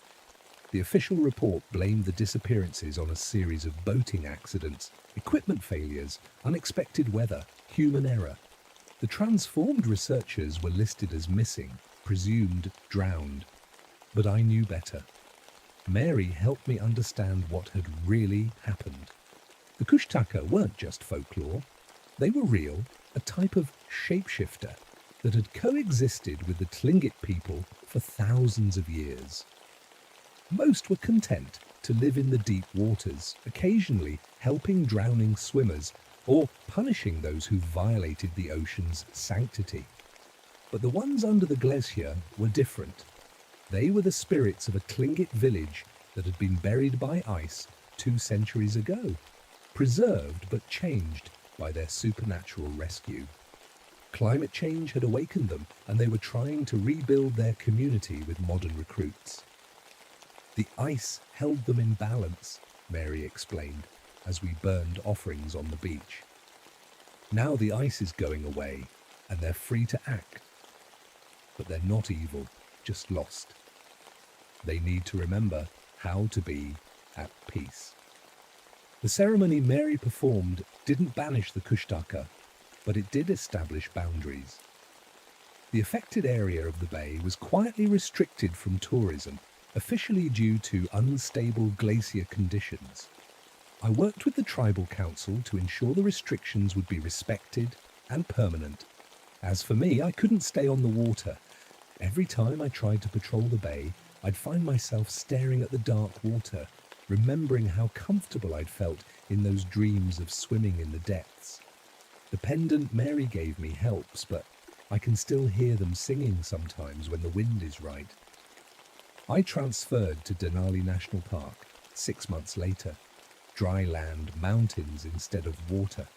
The official report blamed the disappearances on a series of boating accidents, equipment failures, unexpected weather, human error. The transformed researchers were listed as missing, presumed drowned. But I knew better. Mary helped me understand what had really happened. The Kushtaka weren't just folklore. They were real, a type of shapeshifter that had coexisted with the Tlingit people for thousands of years. Most were content to live in the deep waters, occasionally helping drowning swimmers or punishing those who violated the ocean's sanctity. But the ones under the glacier were different. They were the spirits of a Tlingit village that had been buried by ice 2 centuries ago, preserved but changed by their supernatural rescue. Climate change had awakened them, and they were trying to rebuild their community with modern recruits. "The ice held them in balance," Mary explained, as we burned offerings on the beach. "Now the ice is going away, and they're free to act. But they're not evil, just lost. They need to remember how to be at peace." The ceremony Mary performed didn't banish the Kushtaka, but it did establish boundaries. The affected area of the bay was quietly restricted from tourism, officially due to unstable glacier conditions. I worked with the tribal council to ensure the restrictions would be respected and permanent. As for me, I couldn't stay on the water. Every time I tried to patrol the bay, I'd find myself staring at the dark water, remembering how comfortable I'd felt in those dreams of swimming in the depths. The pendant Mary gave me helps, but I can still hear them singing sometimes when the wind is right. I transferred to Denali National Park 6 months later. Dry land, mountains instead of water.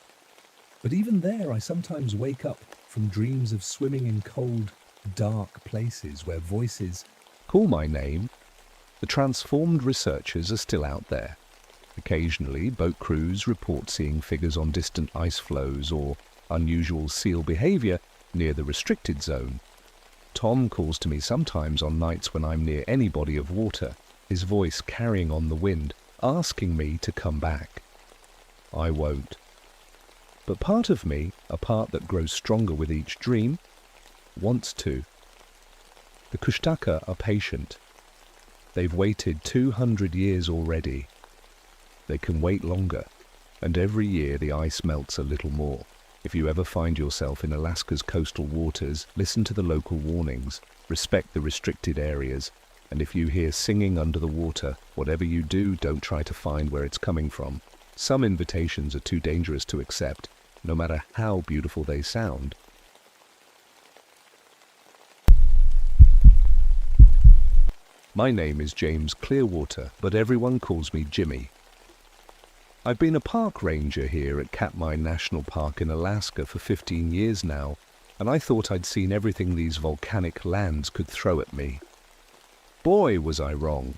But even there, I sometimes wake up from dreams of swimming in cold, dark places where voices Call my name. The transformed researchers are still out there. Occasionally, boat crews report seeing figures on distant ice floes or unusual seal behavior near the restricted zone. Tom calls to me sometimes on nights when I'm near any body of water, his voice carrying on the wind, asking me to come back. I won't. But part of me, a part that grows stronger with each dream, wants to. The Kushtaka are patient. They've waited 200 years already. They can wait longer, and every year the ice melts a little more. If you ever find yourself in Alaska's coastal waters, listen to the local warnings, respect the restricted areas, and if you hear singing under the water, whatever you do, don't try to find where it's coming from. Some invitations are too dangerous to accept, no matter how beautiful they sound. My name is James Clearwater, but everyone calls me Jimmy. I've been a park ranger here at Katmai National Park in Alaska for 15 years now, and I thought I'd seen everything these volcanic lands could throw at me. Boy, was I wrong.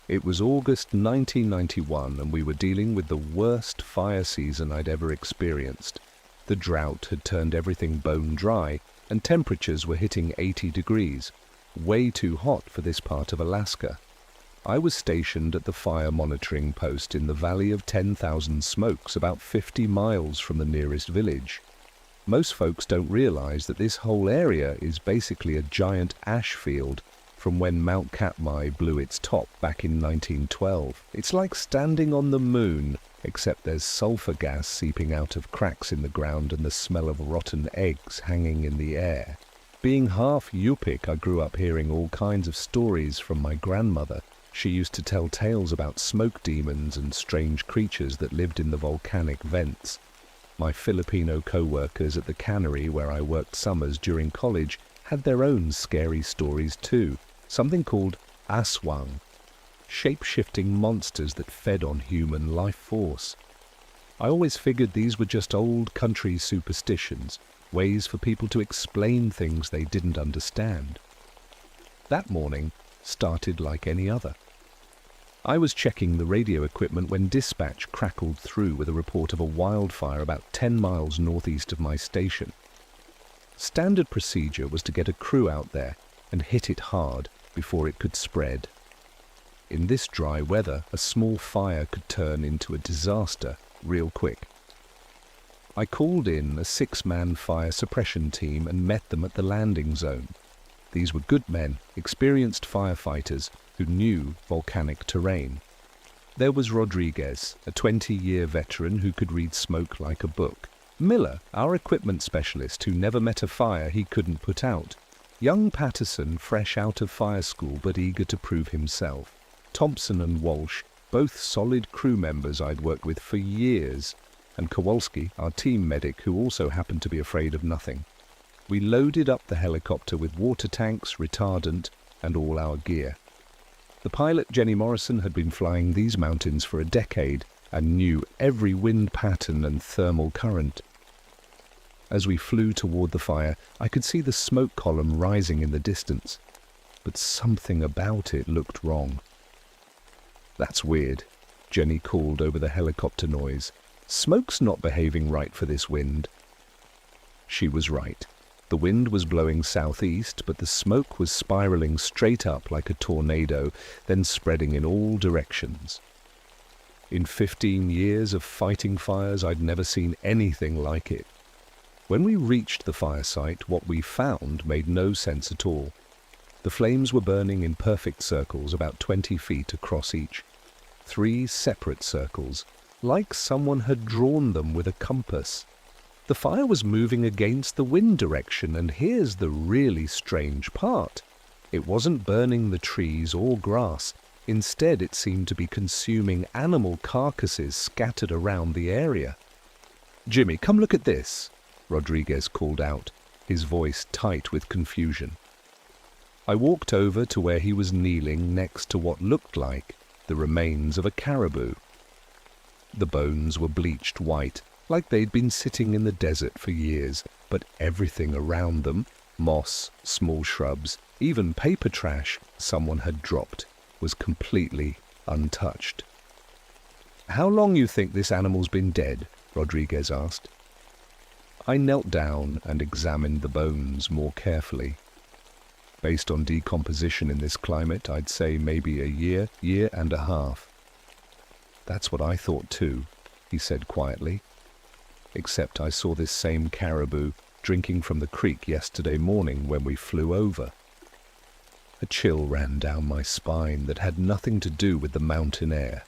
It was August 1991, and we were dealing with the worst fire season I'd ever experienced. The drought had turned everything bone dry, and temperatures were hitting 80 degrees, way too hot for this part of Alaska. I was stationed at the fire monitoring post in the Valley of 10,000 Smokes, about 50 miles from the nearest village. Most folks don't realize that this whole area is basically a giant ash field from when Mount Katmai blew its top back in 1912. It's like standing on the moon, except there's sulfur gas seeping out of cracks in the ground and the smell of rotten eggs hanging in the air. Being half Yupik, I grew up hearing all kinds of stories from my grandmother. She used to tell tales about smoke demons and strange creatures that lived in the volcanic vents. My Filipino co-workers at the cannery where I worked summers during college had their own scary stories too, something called aswang, shape-shifting monsters that fed on human life force. I always figured these were just old country superstitions, ways for people to explain things they didn't understand. That morning started like any other. I was checking the radio equipment when dispatch crackled through with a report of a wildfire about 10 miles northeast of my station. Standard procedure was to get a crew out there and hit it hard before it could spread. In this dry weather, a small fire could turn into a disaster real quick. I called in a 6-man fire suppression team and met them at the landing zone. These were good men, experienced firefighters who knew volcanic terrain. There was Rodriguez, a 20-year veteran who could read smoke like a book. Miller, our equipment specialist who never met a fire he couldn't put out. Young Patterson, fresh out of fire school but eager to prove himself. Thompson and Walsh, both solid crew members I'd worked with for years. And Kowalski, our team medic, who also happened to be afraid of nothing. We loaded up the helicopter with water tanks, retardant, and all our gear. The pilot, Jenny Morrison, had been flying these mountains for a decade and knew every wind pattern and thermal current. As we flew toward the fire, I could see the smoke column rising in the distance, but something about it looked wrong. "That's weird," Jenny called over the helicopter noise. "Smoke's not behaving right for this wind." She was right. The wind was blowing southeast, but the smoke was spiraling straight up like a tornado, then spreading in all directions. In 15 years of fighting fires, I'd never seen anything like it. When we reached the fire site, what we found made no sense at all. The flames were burning in perfect circles, about 20 feet across each. 3 separate circles, like someone had drawn them with a compass. The fire was moving against the wind direction, and here's the really strange part. It wasn't burning the trees or grass. Instead, it seemed to be consuming animal carcasses scattered around the area. "Jimmy, come look at this," Rodriguez called out, his voice tight with confusion. I walked over to where he was kneeling next to what looked like the remains of a caribou. The bones were bleached white, like they'd been sitting in the desert for years, but everything around them, moss, small shrubs, even paper trash someone had dropped, was completely untouched. "How long you think this animal's been dead?" Rodriguez asked. I knelt down and examined the bones more carefully. Based on decomposition in this climate, I'd say maybe a year and a half. "That's what I thought too," he said quietly. "Except I saw this same caribou drinking from the creek yesterday morning when we flew over." A chill ran down my spine that had nothing to do with the mountain air.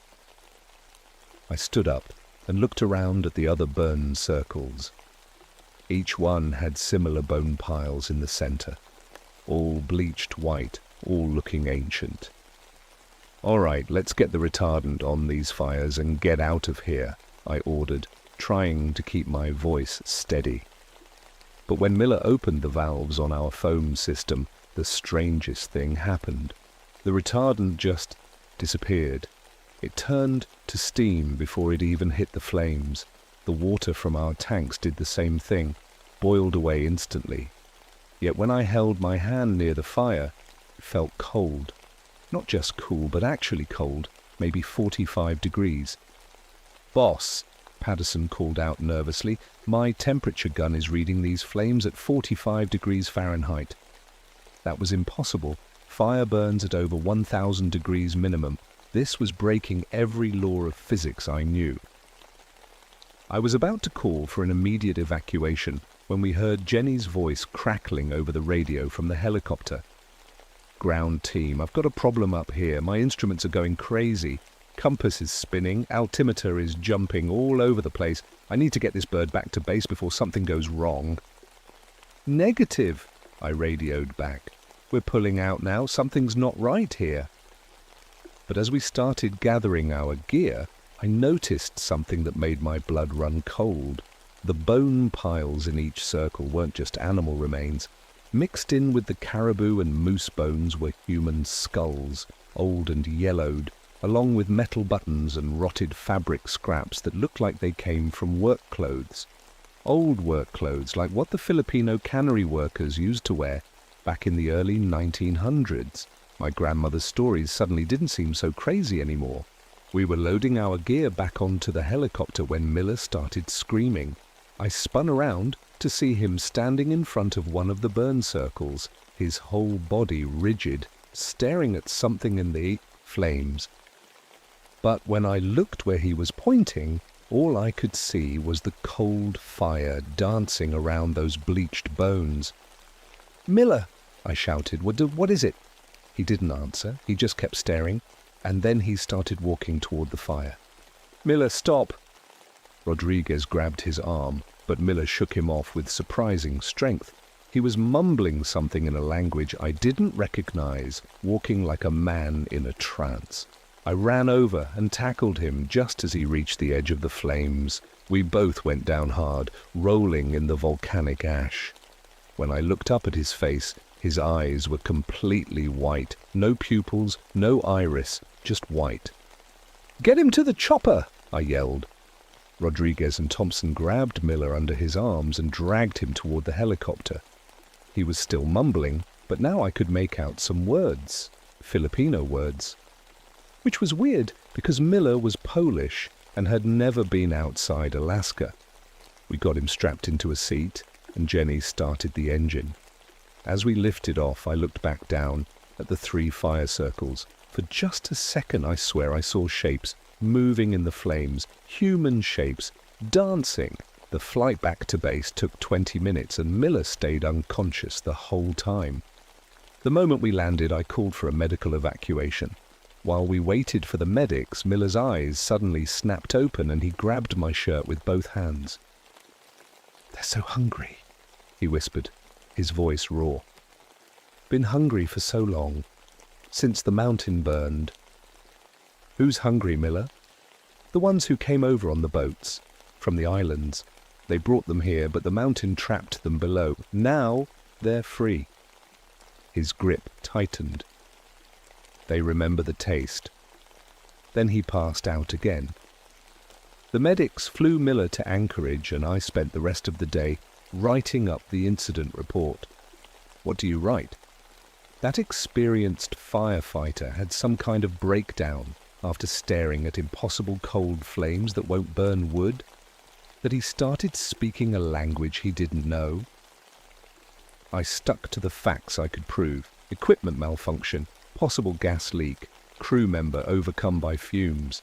I stood up and looked around at the other burn circles. Each one had similar bone piles in the center, all bleached white, all looking ancient. "All right, let's get the retardant on these fires and get out of here," I ordered, trying to keep my voice steady. But when Miller opened the valves on our foam system, the strangest thing happened. The retardant just disappeared. It turned to steam before it even hit the flames. The water from our tanks did the same thing, boiled away instantly. Yet when I held my hand near the fire, it felt cold. Not just cool, but actually cold, maybe 45 degrees. "Boss," Patterson called out nervously, "my temperature gun is reading these flames at 45 degrees Fahrenheit." That was impossible. Fire burns at over 1,000 degrees minimum. This was breaking every law of physics I knew. I was about to call for an immediate evacuation when we heard Jenny's voice crackling over the radio from the helicopter. "Ground team, I've got a problem up here. My instruments are going crazy. Compass is spinning, altimeter is jumping all over the place. I need to get this bird back to base before something goes wrong." "Negative," I radioed back. "We're pulling out now. Something's not right here." But as we started gathering our gear, I noticed something that made my blood run cold. The bone piles in each circle weren't just animal remains. Mixed in with the caribou and moose bones were human skulls, old and yellowed, along with metal buttons and rotted fabric scraps that looked like they came from work clothes. Old work clothes like what the Filipino cannery workers used to wear back in the early 1900s. My grandmother's stories suddenly didn't seem so crazy anymore. We were loading our gear back onto the helicopter when Miller started screaming. I spun around to see him standing in front of one of the burn circles, his whole body rigid, staring at something in the flames. But when I looked where he was pointing, all I could see was the cold fire dancing around those bleached bones. "Miller!" I shouted. What is it?" He didn't answer. He just kept staring, and then he started walking toward the fire. "Miller, stop!" Rodriguez grabbed his arm, but Miller shook him off with surprising strength. He was mumbling something in a language I didn't recognize, walking like a man in a trance. I ran over and tackled him just as he reached the edge of the flames. We both went down hard, rolling in the volcanic ash. When I looked up at his face, his eyes were completely white. No pupils, no iris, just white. "Get him to the chopper!" I yelled. Rodriguez and Thompson grabbed Miller under his arms and dragged him toward the helicopter. He was still mumbling, but now I could make out some words, Filipino words. Which was weird, because Miller was Polish and had never been outside Alaska. We got him strapped into a seat, and Jenny started the engine. As we lifted off, I looked back down at the 3 fire circles. For just a second, I swear I saw shapes moving in the flames, human shapes, dancing. The flight back to base took 20 minutes, and Miller stayed unconscious the whole time. The moment we landed, I called for a medical evacuation. While we waited for the medics, Miller's eyes suddenly snapped open, and he grabbed my shirt with both hands. "They're so hungry," he whispered, his voice raw. "Been hungry for so long, since the mountain burned." "Who's hungry, Miller?" "The ones who came over on the boats, from the islands. They brought them here, but the mountain trapped them below. Now they're free." His grip tightened. "They remember the taste." Then he passed out again. The medics flew Miller to Anchorage, and I spent the rest of the day writing up the incident report. What do you write? That experienced firefighter had some kind of breakdown. after staring at impossible cold flames that won't burn wood, that he started speaking a language he didn't know? I stuck to the facts I could prove: equipment malfunction, possible gas leak, crew member overcome by fumes.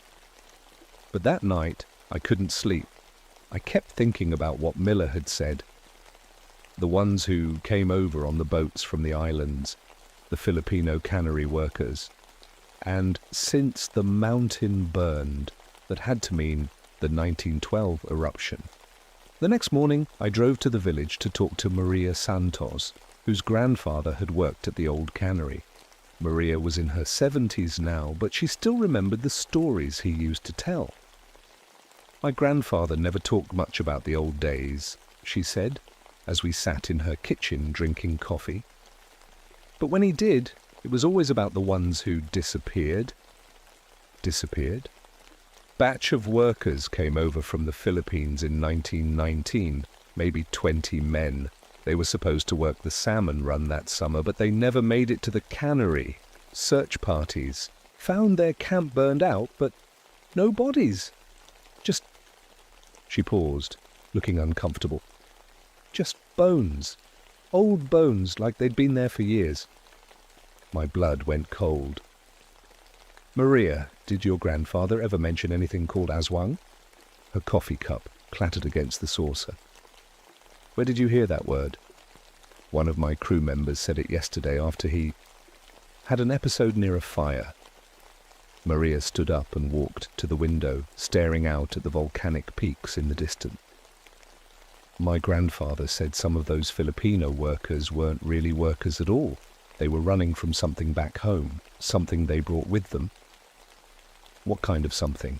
But that night, I couldn't sleep. I kept thinking about what Miller had said. The ones who came over on the boats from the islands, the Filipino cannery workers. And since the mountain burned, that had to mean the 1912 eruption. The next morning, I drove to the village to talk to Maria Santos, whose grandfather had worked at the old cannery. Maria was in her 70s now, but she still remembered the stories he used to tell. My grandfather never talked much about the old days, she said, as we sat in her kitchen drinking coffee. But when he did, it was always about the ones who disappeared. Disappeared? Batch of workers came over from the Philippines in 1919, maybe 20 men. They were supposed to work the salmon run that summer, but they never made it to the cannery. Search parties found their camp burned out, but no bodies. Just... She paused, looking uncomfortable. Just bones. Old bones, like they'd been there for years. My blood went cold. Maria, did your grandfather ever mention anything called aswang? Her coffee cup clattered against the saucer. Where did you hear that word? One of my crew members said it yesterday after he had an episode near a fire. Maria stood up and walked to the window, staring out at the volcanic peaks in the distance. My grandfather said some of those Filipino workers weren't really workers at all. They were running from something back home, something they brought with them. What kind of something?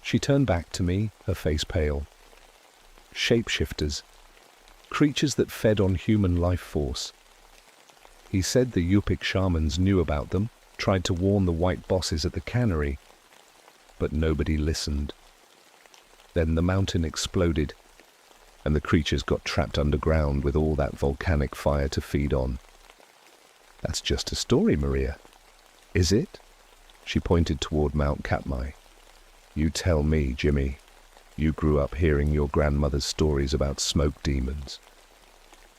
She turned back to me, her face pale. Shapeshifters. Creatures that fed on human life force. He said the Yupik shamans knew about them, tried to warn the white bosses at the cannery, but nobody listened. Then the mountain exploded, and the creatures got trapped underground with all that volcanic fire to feed on. That's just a story, Maria. Is it? She pointed toward Mount Katmai. You tell me, Jimmy. You grew up hearing your grandmother's stories about smoke demons.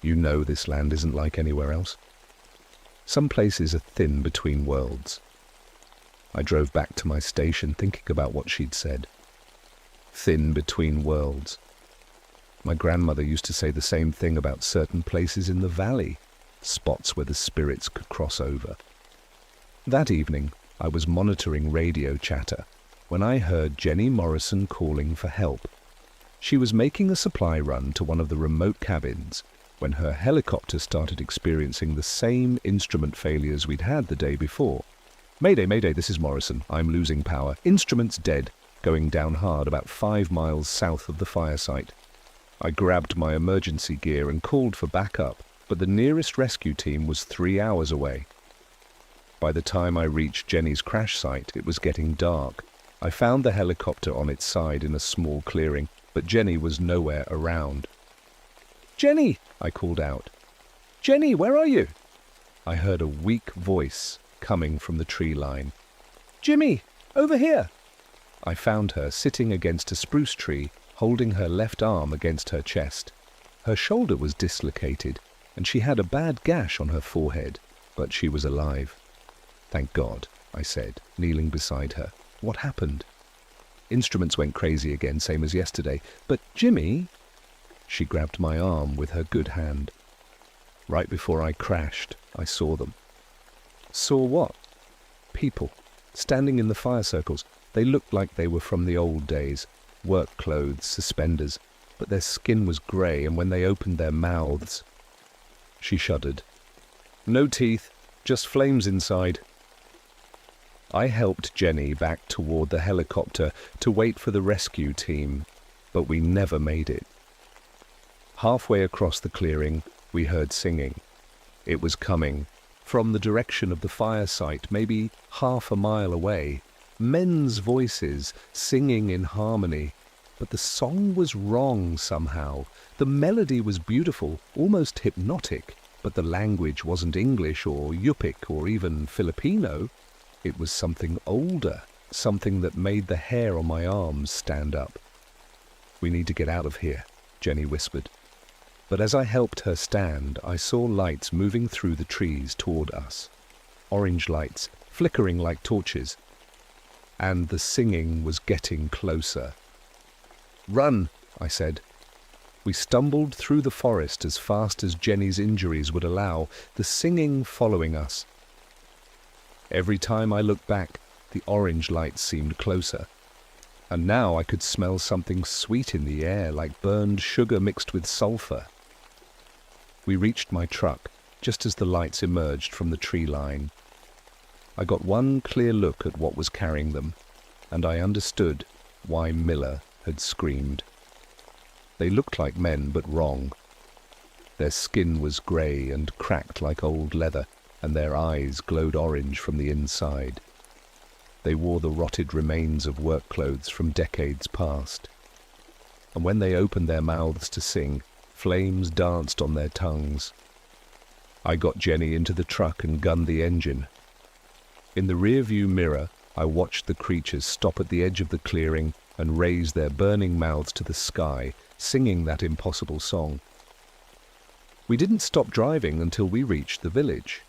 You know this land isn't like anywhere else. Some places are thin between worlds. I drove back to my station thinking about what she'd said. Thin between worlds. My grandmother used to say the same thing about certain places in the valley, spots where the spirits could cross over. That evening, I was monitoring radio chatter when I heard Jenny Morrison calling for help. She was making a supply run to one of the remote cabins when her helicopter started experiencing the same instrument failures we'd had the day before. Mayday, mayday, this is Morrison. I'm losing power. Instruments dead, going down hard about 5 miles south of the fire site. I grabbed my emergency gear and called for backup, but the nearest rescue team was 3 hours away. By the time I reached Jenny's crash site, it was getting dark. I found the helicopter on its side in a small clearing, but Jenny was nowhere around. Jenny, I called out. Jenny, where are you? I heard a weak voice coming from the tree line. Jimmy, over here. I found her sitting against a spruce tree, holding her left arm against her chest. Her shoulder was dislocated, and she had a bad gash on her forehead, but she was alive. Thank God, I said, kneeling beside her. What happened? Instruments went crazy again, same as yesterday. But Jimmy... She grabbed my arm with her good hand. Right before I crashed, I saw them. Saw what? People, standing in the fire circles. They looked like they were from the old days. Work clothes, suspenders. But their skin was grey, and when they opened their mouths... She shuddered. No teeth, just flames inside. I helped Jenny back toward the helicopter to wait for the rescue team, but we never made it. Halfway across the clearing, we heard singing. It was coming from the direction of the fire site, maybe half a mile away. Men's voices singing in harmony, but the song was wrong somehow. The melody was beautiful, almost hypnotic, but the language wasn't English or Yupik or even Filipino. It was something older, something that made the hair on my arms stand up. "We need to get out of here," Jenny whispered. But as I helped her stand, I saw lights moving through the trees toward us. Orange lights, flickering like torches. And the singing was getting closer. "Run," I said. We stumbled through the forest as fast as Jenny's injuries would allow, the singing following us. Every time I looked back, the orange lights seemed closer. And now I could smell something sweet in the air, like burned sugar mixed with sulfur. We reached my truck, just as the lights emerged from the tree line. I got one clear look at what was carrying them, and I understood why Miller had screamed. They looked like men, but wrong. Their skin was grey and cracked like old leather, and their eyes glowed orange from the inside. They wore the rotted remains of work clothes from decades past. And when they opened their mouths to sing, flames danced on their tongues. I got Jenny into the truck and gunned the engine. In the rearview mirror, I watched the creatures stop at the edge of the clearing and raise their burning mouths to the sky, singing that impossible song. We didn't stop driving until we reached the village.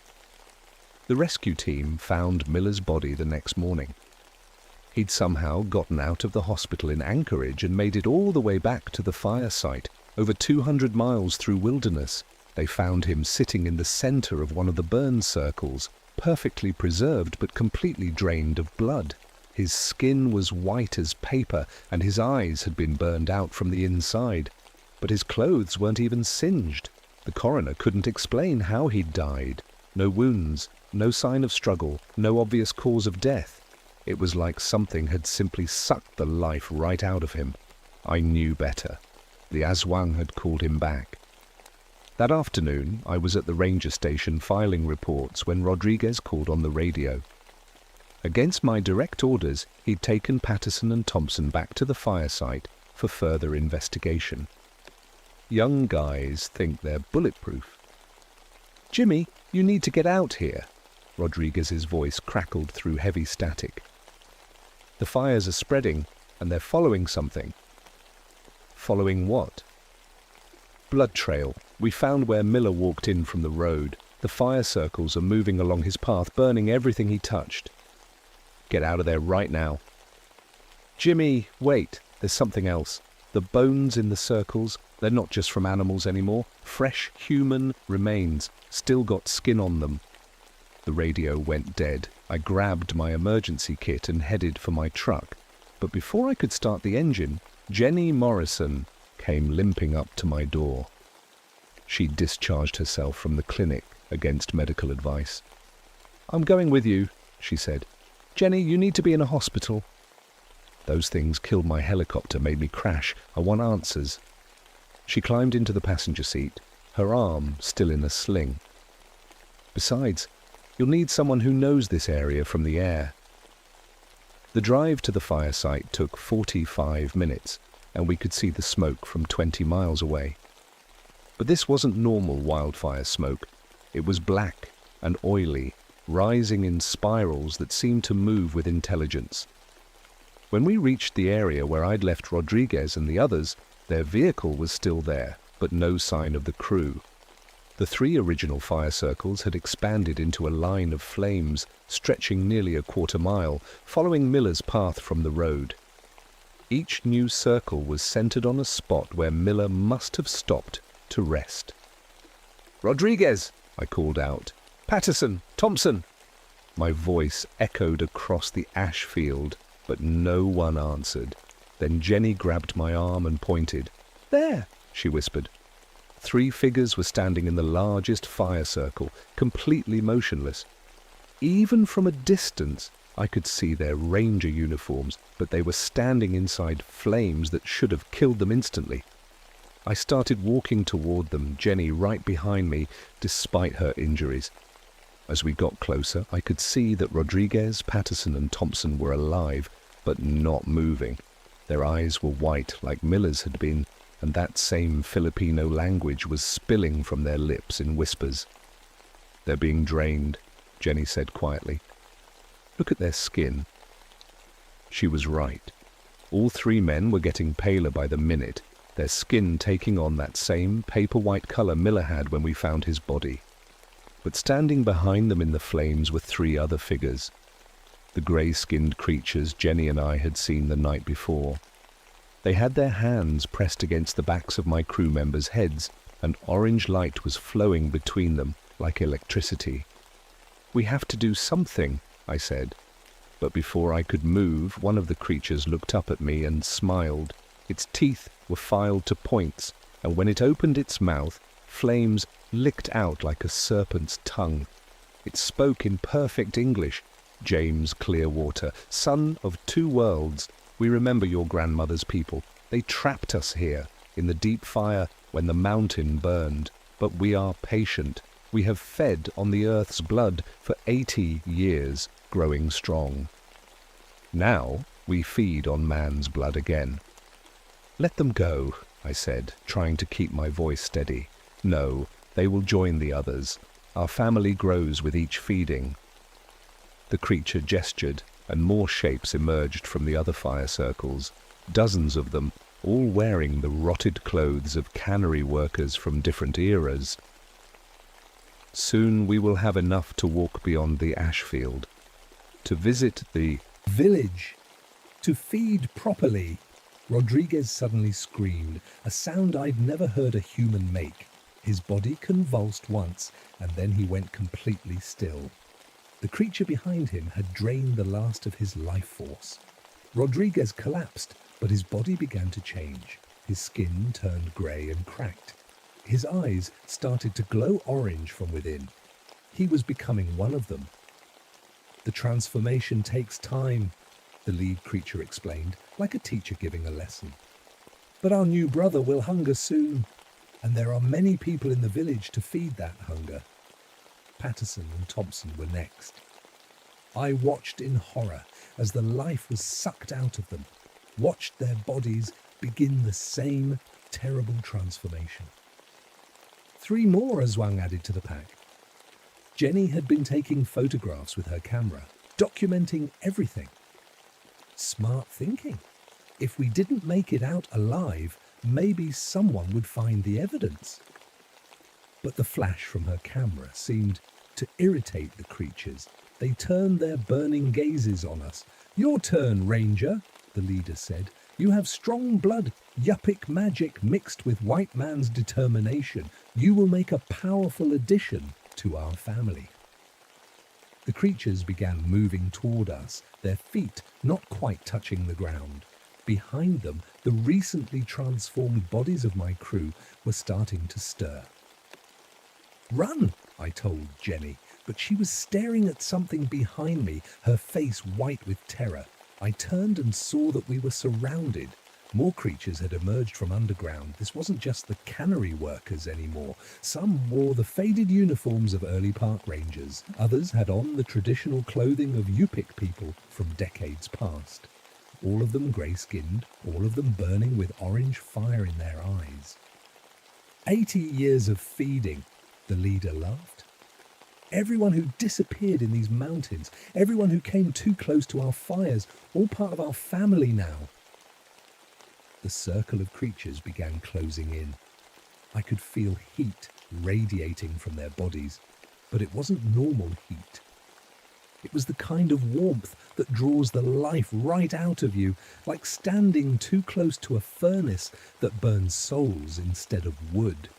The rescue team found Miller's body the next morning. He'd somehow gotten out of the hospital in Anchorage and made it all the way back to the fire site, over 200 miles through wilderness. They found him sitting in the center of one of the burn circles, perfectly preserved but completely drained of blood. His skin was white as paper, and his eyes had been burned out from the inside. But his clothes weren't even singed. The coroner couldn't explain how he'd died. No wounds, no sign of struggle, no obvious cause of death. It was like something had simply sucked the life right out of him. I knew better. The Aswang had called him back. That afternoon, I was at the ranger station filing reports when Rodriguez called on the radio. Against my direct orders, he'd taken Patterson and Thompson back to the fire site for further investigation. Young guys think they're bulletproof. "Jimmy, you need to get out here," Rodriguez's voice crackled through heavy static. "The fires are spreading, and they're following something." "Following what?" "Blood trail. We found where Miller walked in from the road. The fire circles are moving along his path, burning everything he touched." "Get out of there right now." "Jimmy, wait. There's something else. The bones in the circles, they're not just from animals anymore. Fresh human remains, still got skin on them." The radio went dead. I grabbed my emergency kit and headed for my truck. But before I could start the engine, Jenny Morrison came limping up to my door. She discharged herself from the clinic against medical advice. "I'm going with you," she said. "Jenny, you need to be in a hospital." "Those things killed my helicopter, made me crash. I want answers." She climbed into the passenger seat, her arm still in a sling. "Besides, you'll need someone who knows this area from the air." The drive to the fire site took 45 minutes, and we could see the smoke from 20 miles away. But this wasn't normal wildfire smoke. It was black and oily, rising in spirals that seemed to move with intelligence. When we reached the area where I'd left Rodriguez and the others, their vehicle was still there, but no sign of the crew. The 3 original fire circles had expanded into a line of flames, stretching nearly a quarter mile, following Miller's path from the road. Each new circle was centered on a spot where Miller must have stopped to rest. "Rodriguez!" I called out. "Patterson! Thompson!" My voice echoed across the ash field, but no one answered. Then Jenny grabbed my arm and pointed. "There!" she whispered. 3 figures were standing in the largest fire circle, completely motionless. Even from a distance, I could see their ranger uniforms, but they were standing inside flames that should have killed them instantly. I started walking toward them, Jenny right behind me, despite her injuries. As we got closer, I could see that Rodriguez, Patterson, and Thompson were alive, but not moving. Their eyes were white like Miller's had been, and that same Filipino language was spilling from their lips in whispers. "They're being drained," Jenny said quietly. Look at their skin." She was right. All three men were getting paler by the minute, their skin taking on that same paper-white color Miller had when we found his body. But standing behind them in the flames were three other figures, the grey-skinned creatures Jenny and I had seen the night before. They had their hands pressed against the backs of my crew members' heads, and orange light was flowing between them like electricity. "We have to do something," I said. But before I could move, one of the creatures looked up at me and smiled. Its teeth were filed to points, and when it opened its mouth, flames licked out like a serpent's tongue. It spoke in perfect English. "James Clearwater, son of two worlds, we remember your grandmother's people. They trapped us here, in the deep fire when the mountain burned. But we are patient. We have fed on the earth's blood for 80 years, growing strong. Now we feed on man's blood again." "Let them go," I said, trying to keep my voice steady. "No, they will join the others. Our family grows with each feeding." The creature gestured, and more shapes emerged from the other fire circles, dozens of them, all wearing the rotted clothes of cannery workers from different eras. "Soon we will have enough to walk beyond the ash field, to visit the village, to feed properly." Rodriguez suddenly screamed, a sound I'd never heard a human make. His body convulsed once, and then he went completely still. The creature behind him had drained the last of his life force. Rodriguez collapsed, but his body began to change. His skin turned grey and cracked. His eyes started to glow orange from within. He was becoming one of them. "The transformation takes time," the lead creature explained, like a teacher giving a lesson. "But our new brother will hunger soon, and there are many people in the village to feed that hunger." Patterson and Thompson were next. I watched in horror as the life was sucked out of them, watched their bodies begin the same terrible transformation. 3 more, Azwang added to the pack. Jenny had been taking photographs with her camera, documenting everything. Smart thinking. If we didn't make it out alive, maybe someone would find the evidence. But the flash from her camera seemed to irritate the creatures. They turned their burning gazes on us. "Your turn, Ranger," the leader said. "You have strong blood, Yupik magic mixed with white man's determination. You will make a powerful addition to our family." The creatures began moving toward us, their feet not quite touching the ground. Behind them, the recently transformed bodies of my crew were starting to stir. "Run," I told Jenny, but she was staring at something behind me, her face white with terror. I turned and saw that we were surrounded. More creatures had emerged from underground. This wasn't just the cannery workers anymore. Some wore the faded uniforms of early park rangers. Others had on the traditional clothing of Yupik people from decades past. All of them grey-skinned, all of them burning with orange fire in their eyes. 80 years of feeding, the leader laughed. Everyone who disappeared in these mountains, everyone who came too close to our fires, all part of our family now. The circle of creatures began closing in. I could feel heat radiating from their bodies, but it wasn't normal heat. It was the kind of warmth that draws the life right out of you, like standing too close to a furnace that burns souls instead of wood.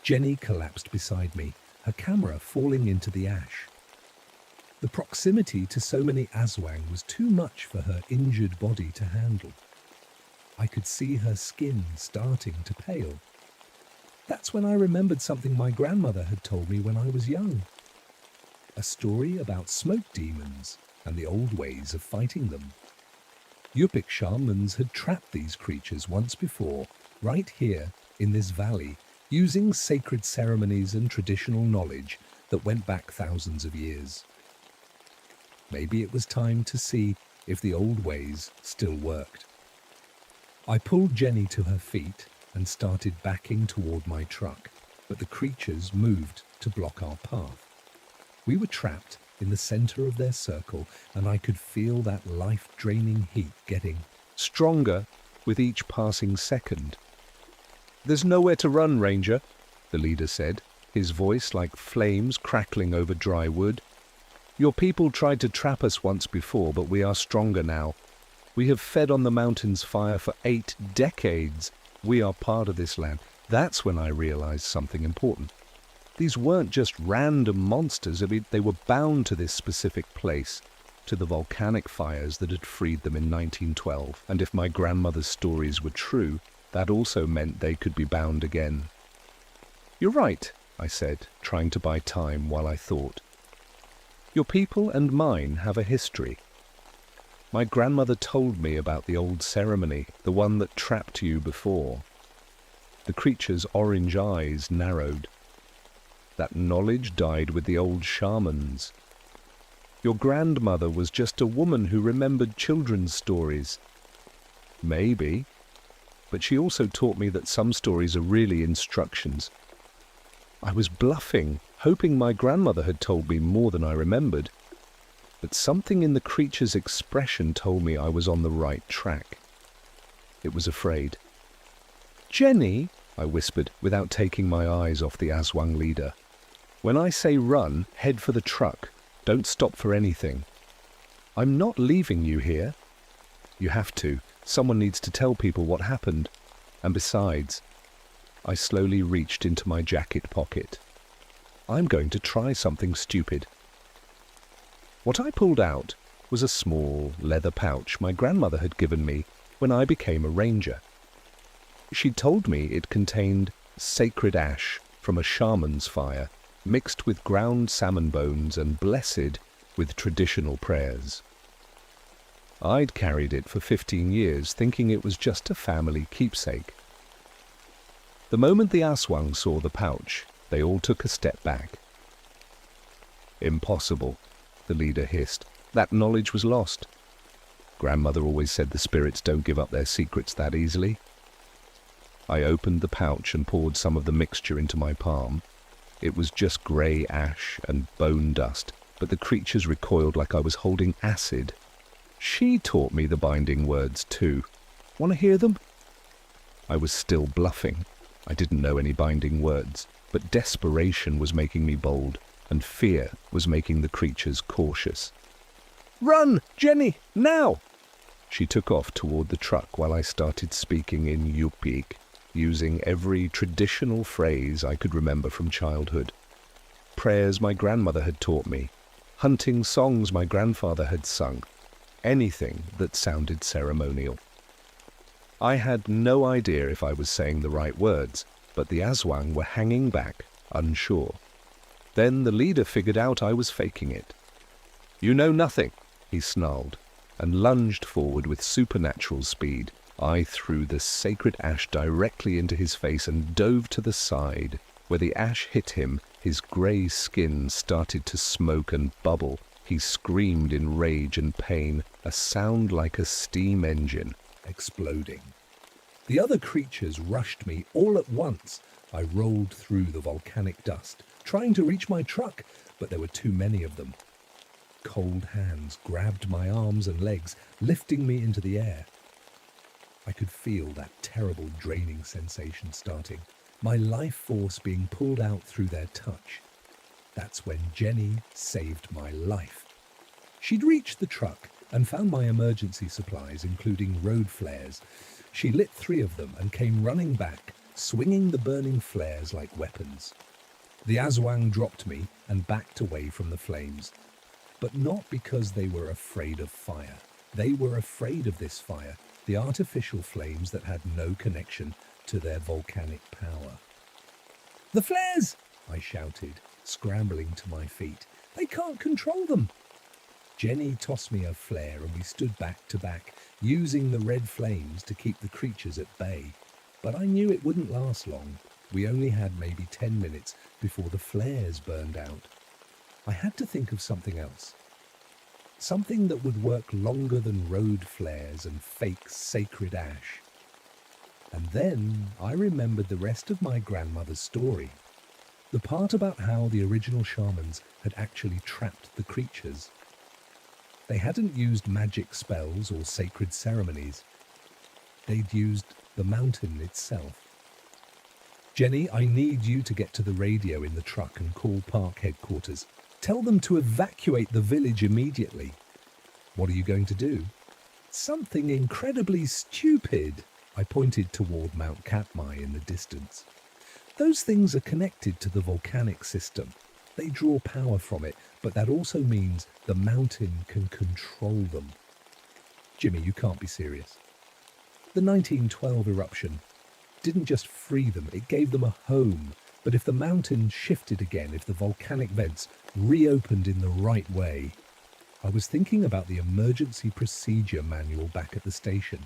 Jenny collapsed beside me, her camera falling into the ash. The proximity to so many Azwang was too much for her injured body to handle. I could see her skin starting to pale. That's when I remembered something my grandmother had told me when I was young. A story about smoke demons and the old ways of fighting them. Yupik shamans had trapped these creatures once before, right here in this valley, using sacred ceremonies and traditional knowledge that went back thousands of years. Maybe it was time to see if the old ways still worked. I pulled Jenny to her feet and started backing toward my truck, but the creatures moved to block our path. We were trapped in the center of their circle, and I could feel that life-draining heat getting stronger with each passing second. "There's nowhere to run, Ranger," the leader said, his voice like flames crackling over dry wood. "Your people tried to trap us once before, but we are stronger now. We have fed on the mountain's fire for 8 decades. We are part of this land." That's when I realized something important. These weren't just random monsters. I mean, they were bound to this specific place, to the volcanic fires that had freed them in 1912. And if my grandmother's stories were true, that also meant they could be bound again. "You're right," I said, trying to buy time while I thought. "Your people and mine have a history. My grandmother told me about the old ceremony, the one that trapped you before." The creature's orange eyes narrowed. "That knowledge died with the old shamans. Your grandmother was just a woman who remembered children's stories." "Maybe. But she also taught me that some stories are really instructions." I was bluffing, hoping my grandmother had told me more than I remembered. But something in the creature's expression told me I was on the right track. It was afraid. "Jenny," I whispered, without taking my eyes off the Aswang leader. "When I say run, head for the truck. Don't stop for anything. I'm not leaving you here. You have to. Someone needs to tell people what happened. And besides," I slowly reached into my jacket pocket, "I'm going to try something stupid." What I pulled out was a small leather pouch my grandmother had given me when I became a ranger. She told me it contained sacred ash from a shaman's fire, mixed with ground salmon bones and blessed with traditional prayers. I'd carried it for 15 years, thinking it was just a family keepsake. The moment the Aswang saw the pouch, they all took a step back. "Impossible," the leader hissed. "That knowledge was lost. Grandmother always said the spirits don't give up their secrets that easily." I opened the pouch and poured some of the mixture into my palm. It was just grey ash and bone dust, but the creatures recoiled like I was holding acid. She taught me the binding words too. Want to hear them? I was still bluffing. I didn't know any binding words, but desperation was making me bold, and fear was making the creatures cautious. "Run, Jenny, now!" She took off toward the truck while I started speaking in Yupik, using every traditional phrase I could remember from childhood. Prayers my grandmother had taught me, hunting songs my grandfather had sung, anything that sounded ceremonial. I had no idea if I was saying the right words, but the Aswang were hanging back, unsure. Then the leader figured out I was faking it. "You know nothing," he snarled, and lunged forward with supernatural speed. I threw the sacred ash directly into his face and dove to the side. Where the ash hit him, his grey skin started to smoke and bubble. He screamed in rage and pain, a sound like a steam engine exploding. The other creatures rushed me all at once. I rolled through the volcanic dust, trying to reach my truck, but there were too many of them. Cold hands grabbed my arms and legs, lifting me into the air. I could feel that terrible draining sensation starting, my life force being pulled out through their touch. That's when Jenny saved my life. She'd reached the truck and found my emergency supplies, including road flares. She lit 3 of them and came running back, swinging the burning flares like weapons. The Aswang dropped me and backed away from the flames, but not because they were afraid of fire. They were afraid of this fire, the artificial flames that had no connection to their volcanic power. "The flares!" I shouted, scrambling to my feet. "They can't control them!" Jenny tossed me a flare and we stood back to back, using the red flames to keep the creatures at bay. But I knew it wouldn't last long. We only had maybe 10 minutes before the flares burned out. I had to think of something else. Something that would work longer than road flares and fake sacred ash. And then I remembered the rest of my grandmother's story. The part about how the original shamans had actually trapped the creatures. They hadn't used magic spells or sacred ceremonies. They'd used the mountain itself. Jenny, I need you to get to the radio in the truck and call park headquarters. Tell them to evacuate the village immediately. What are you going to do? Something incredibly stupid. I pointed toward Mount Katmai in the distance. Those things are connected to the volcanic system. They draw power from it, but that also means the mountain can control them. Jimmy, you can't be serious. The 1912 eruption didn't just free them, it gave them a home. But if the mountain shifted again, if the volcanic vents reopened in the right way, I was thinking about the emergency procedure manual back at the station.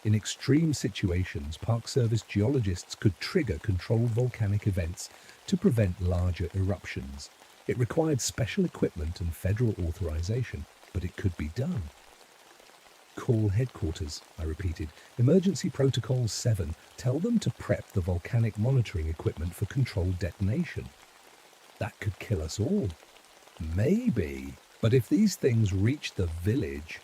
In extreme situations, Park Service geologists could trigger controlled volcanic events to prevent larger eruptions. It required special equipment and federal authorization, but it could be done. Call headquarters, I repeated. Emergency Protocol 7. Tell them to prep the volcanic monitoring equipment for controlled detonation. That could kill us all. Maybe. But if these things reach the village...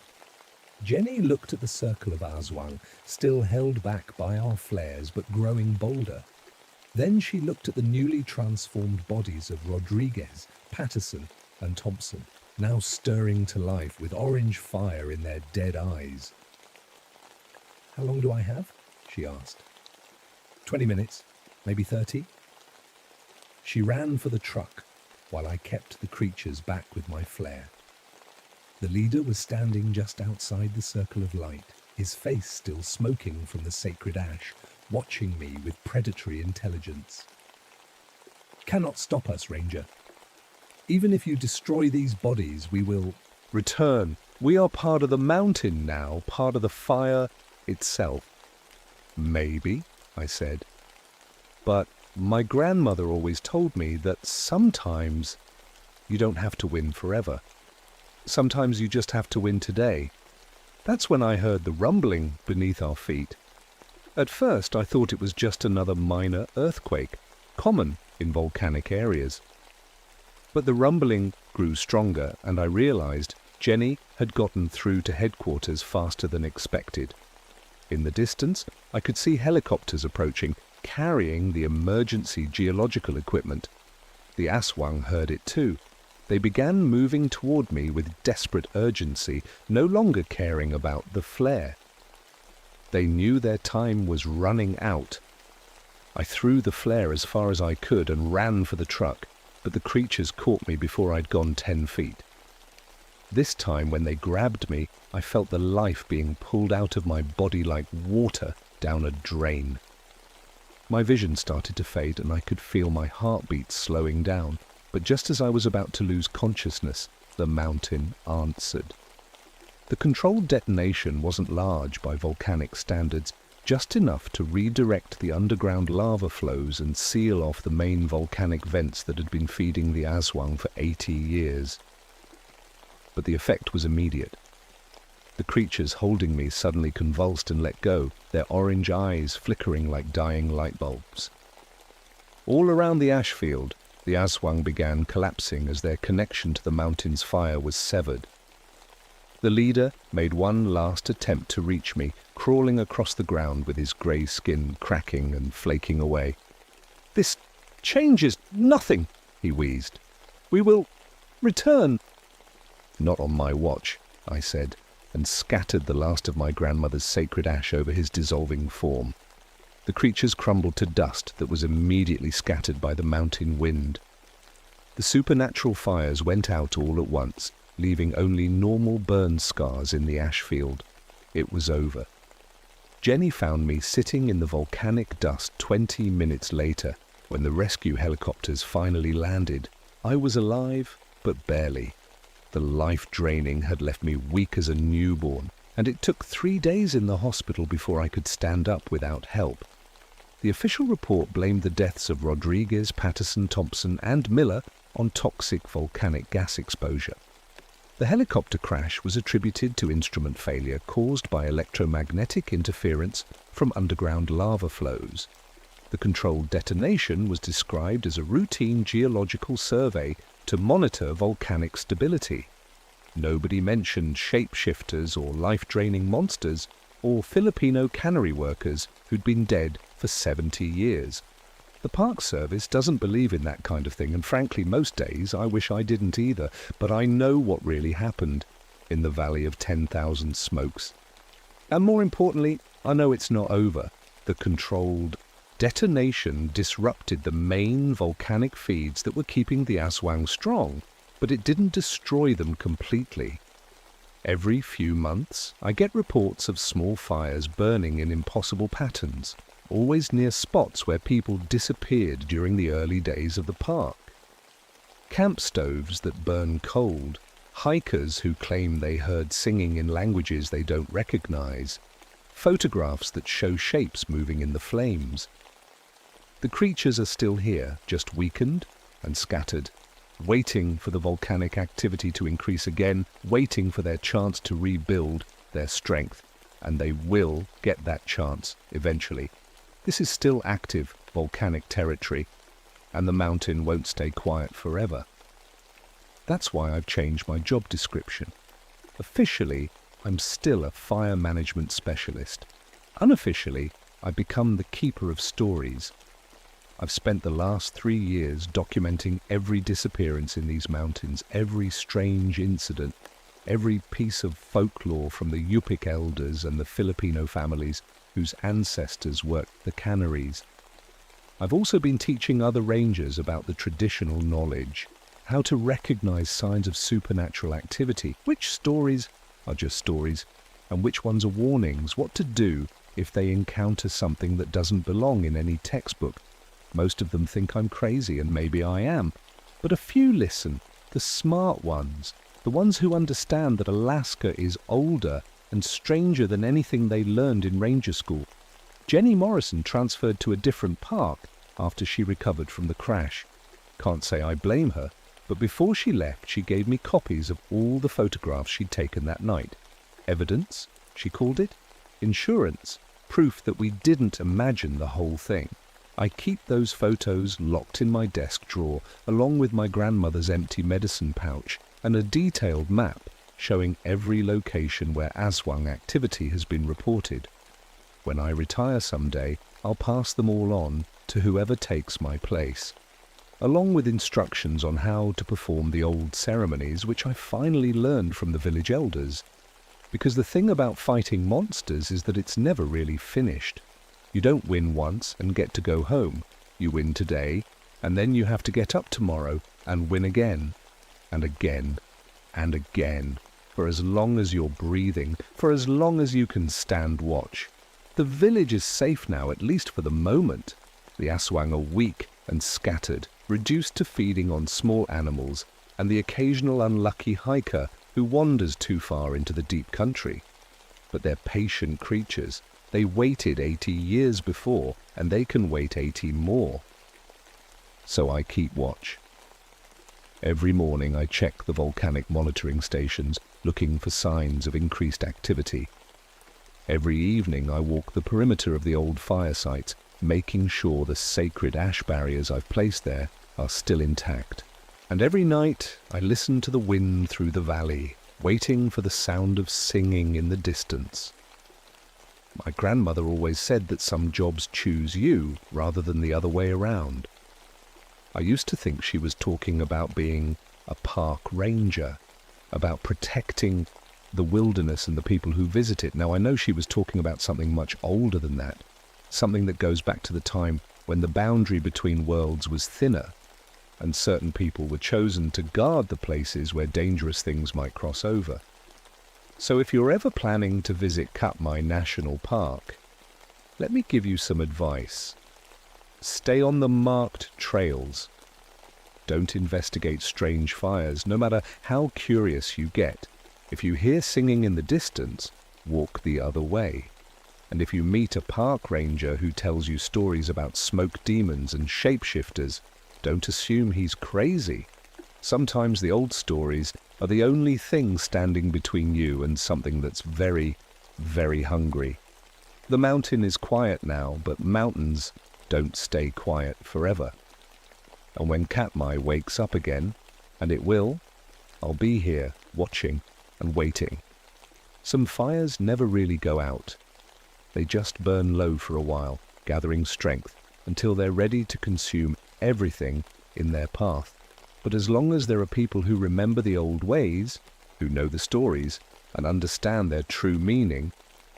Jenny looked at the circle of Aswang, still held back by our flares but growing bolder. Then she looked at the newly transformed bodies of Rodriguez, Patterson and Thompson, now stirring to life with orange fire in their dead eyes. "How long do I have?" she asked. 20 minutes, maybe 30. She ran for the truck while I kept the creatures back with my flare. The leader was standing just outside the circle of light, his face still smoking from the sacred ash, watching me with predatory intelligence. "Cannot stop us, Ranger. Even if you destroy these bodies, we will..." Return. We are part of the mountain now, part of the fire itself. Maybe, I said. But my grandmother always told me that sometimes you don't have to win forever. Sometimes you just have to win today. That's when I heard the rumbling beneath our feet. At first I thought it was just another minor earthquake, common in volcanic areas. But the rumbling grew stronger and I realized Jenny had gotten through to headquarters faster than expected. In the distance, I could see helicopters approaching, carrying the emergency geological equipment. The Aswang heard it too. They began moving toward me with desperate urgency, no longer caring about the flare. They knew their time was running out. I threw the flare as far as I could and ran for the truck, but the creatures caught me before I'd gone 10 feet. This time, when they grabbed me, I felt the life being pulled out of my body like water down a drain. My vision started to fade and I could feel my heartbeat slowing down. But just as I was about to lose consciousness, the mountain answered. The controlled detonation wasn't large by volcanic standards, just enough to redirect the underground lava flows and seal off the main volcanic vents that had been feeding the Aswang for 80 years. But the effect was immediate. The creatures holding me suddenly convulsed and let go, their orange eyes flickering like dying light bulbs. All around the ash field, the Aswang began collapsing as their connection to the mountain's fire was severed. The leader made one last attempt to reach me, crawling across the ground with his grey skin cracking and flaking away. "This changes nothing," he wheezed. "We will return." "Not on my watch," I said, and scattered the last of my grandmother's sacred ash over his dissolving form. The creatures crumbled to dust that was immediately scattered by the mountain wind. The supernatural fires went out all at once, leaving only normal burn scars in the ash field. It was over. Jenny found me sitting in the volcanic dust 20 minutes later, when the rescue helicopters finally landed. I was alive, but barely. The life draining had left me weak as a newborn, and it took 3 days in the hospital before I could stand up without help. The official report blamed the deaths of Rodriguez, Patterson, Thompson and Miller on toxic volcanic gas exposure. The helicopter crash was attributed to instrument failure caused by electromagnetic interference from underground lava flows. The controlled detonation was described as a routine geological survey to monitor volcanic stability. Nobody mentioned shapeshifters or life-draining monsters or Filipino cannery workers who'd been dead for 70 years. The Park Service doesn't believe in that kind of thing, and frankly, most days I wish I didn't either, but I know what really happened in the Valley of 10,000 Smokes. And more importantly, I know it's not over. The controlled detonation disrupted the main volcanic feeds that were keeping the Aswang strong, but it didn't destroy them completely. Every few months, I get reports of small fires burning in impossible patterns, always near spots where people disappeared during the early days of the park. Camp stoves that burn cold, hikers who claim they heard singing in languages they don't recognize, photographs that show shapes moving in the flames. The creatures are still here, just weakened and scattered, waiting for the volcanic activity to increase again, waiting for their chance to rebuild their strength, and they will get that chance eventually. This is still active volcanic territory, and the mountain won't stay quiet forever. That's why I've changed my job description. Officially, I'm still a fire management specialist. Unofficially, I've become the keeper of stories. I've spent the last 3 years documenting every disappearance in these mountains, every strange incident, every piece of folklore from the Yupik elders and the Filipino families whose ancestors worked the canneries. I've also been teaching other rangers about the traditional knowledge, how to recognize signs of supernatural activity, which stories are just stories, and which ones are warnings, what to do if they encounter something that doesn't belong in any textbook. Most of them think I'm crazy, and maybe I am, but a few listen, the smart ones, the ones who understand that Alaska is older and stranger than anything they learned in ranger school. Jenny Morrison transferred to a different park after she recovered from the crash. Can't say I blame her, but before she left she gave me copies of all the photographs she'd taken that night. Evidence, she called it. Insurance, proof that we didn't imagine the whole thing. I keep those photos locked in my desk drawer, along with my grandmother's empty medicine pouch and a detailed map showing every location where Aswang activity has been reported. When I retire someday, I'll pass them all on to whoever takes my place, along with instructions on how to perform the old ceremonies which I finally learned from the village elders. Because the thing about fighting monsters is that it's never really finished. You don't win once and get to go home. You win today, and then you have to get up tomorrow and win again, and again, and again, for as long as you're breathing, for as long as you can stand watch. The village is safe now, at least for the moment. The Aswang are weak and scattered, reduced to feeding on small animals and the occasional unlucky hiker who wanders too far into the deep country. But they're patient creatures. They waited 80 years before, and they can wait 80 more. So I keep watch. Every morning I check the volcanic monitoring stations, looking for signs of increased activity. Every evening I walk the perimeter of the old fire sites, making sure the sacred ash barriers I've placed there are still intact. And every night I listen to the wind through the valley, waiting for the sound of singing in the distance. My grandmother always said that some jobs choose you rather than the other way around. I used to think she was talking about being a park ranger, about protecting the wilderness and the people who visit it. Now I know she was talking about something much older than that, something that goes back to the time when the boundary between worlds was thinner, and certain people were chosen to guard the places where dangerous things might cross over. So if you're ever planning to visit Katmai National Park, let me give you some advice. Stay on the marked trails. Don't investigate strange fires, no matter how curious you get. If you hear singing in the distance, walk the other way. And if you meet a park ranger who tells you stories about smoke demons and shapeshifters, don't assume he's crazy. Sometimes the old stories are the only thing standing between you and something that's very, very hungry. The mountain is quiet now, but mountains don't stay quiet forever. And when Katmai wakes up again, and it will, I'll be here watching and waiting. Some fires never really go out. They just burn low for a while, gathering strength until they're ready to consume everything in their path. But as long as there are people who remember the old ways, who know the stories, and understand their true meaning,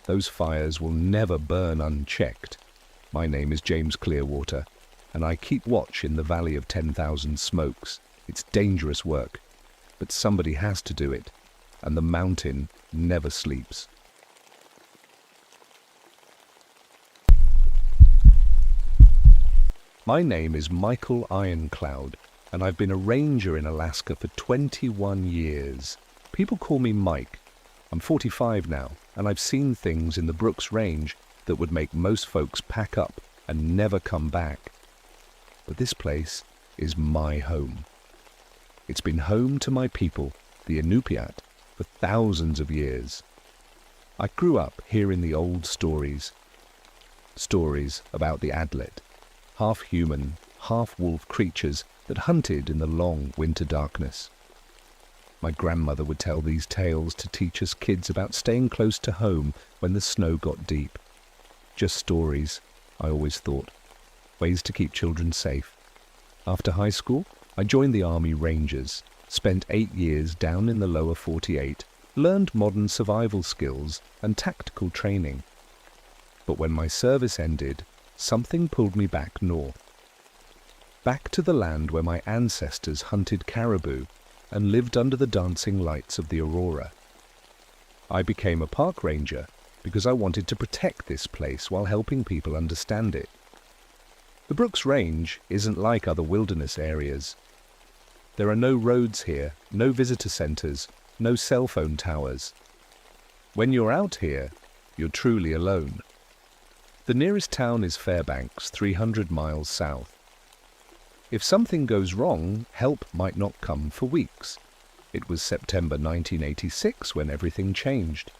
those fires will never burn unchecked. My name is James Clearwater, and I keep watch in the Valley of 10,000 Smokes. It's dangerous work, but somebody has to do it, and the mountain never sleeps. My name is Michael Ironcloud, and I've been a ranger in Alaska for 21 years. People call me Mike. I'm 45 now, and I've seen things in the Brooks Range that would make most folks pack up and never come back. But this place is my home. It's been home to my people, the Inupiat, for thousands of years. I grew up hearing the old stories. Stories about the Adlet, half-human, half-wolf creatures that hunted in the long winter darkness. My grandmother would tell these tales to teach us kids about staying close to home when the snow got deep. Just stories, I always thought. Ways to keep children safe. After high school, I joined the Army Rangers, spent 8 years down in the lower 48, learned modern survival skills and tactical training. But when my service ended, something pulled me back north. Back to the land where my ancestors hunted caribou and lived under the dancing lights of the aurora. I became a park ranger because I wanted to protect this place while helping people understand it. The Brooks Range isn't like other wilderness areas. There are no roads here, no visitor centers, no cell phone towers. When you're out here, you're truly alone. The nearest town is Fairbanks, 300 miles south. If something goes wrong, help might not come for weeks. It was September 1986 when everything changed.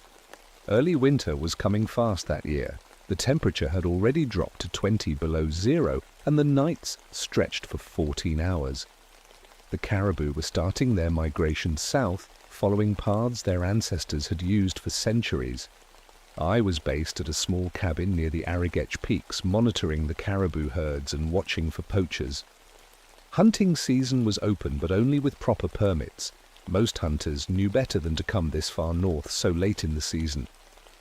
Early winter was coming fast that year. The temperature had already dropped to 20 below zero, and the nights stretched for 14 hours. The caribou were starting their migration south, following paths their ancestors had used for centuries. I was based at a small cabin near the Arrogech Peaks, monitoring the caribou herds and watching for poachers. Hunting season was open, but only with proper permits. Most hunters knew better than to come this far north so late in the season.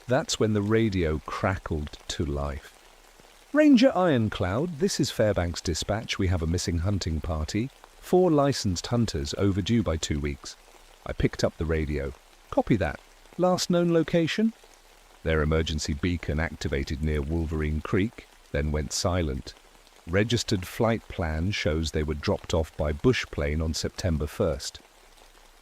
That's when the radio crackled to life. Ranger Ironcloud, this is Fairbanks Dispatch. We have a missing hunting party. 4 licensed hunters overdue by 2 weeks. I picked up the radio. Copy that. Last known location? Their emergency beacon activated near Wolverine Creek, then went silent. Registered flight plan shows they were dropped off by bush plane on September 1st.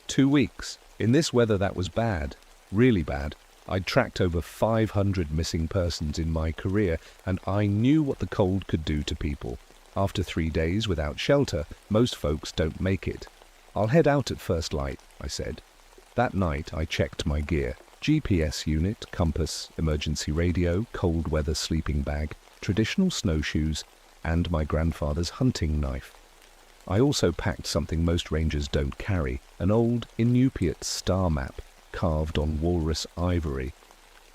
2 weeks. In this weather that was bad, really bad. I'd tracked over 500 missing persons in my career, and I knew what the cold could do to people. After 3 days without shelter, most folks don't make it. I'll head out at first light, I said. That night I checked my gear. GPS unit, compass, emergency radio, cold weather sleeping bag, traditional snowshoes, and my grandfather's hunting knife. I also packed something most rangers don't carry, an old Inupiat star map carved on walrus ivory.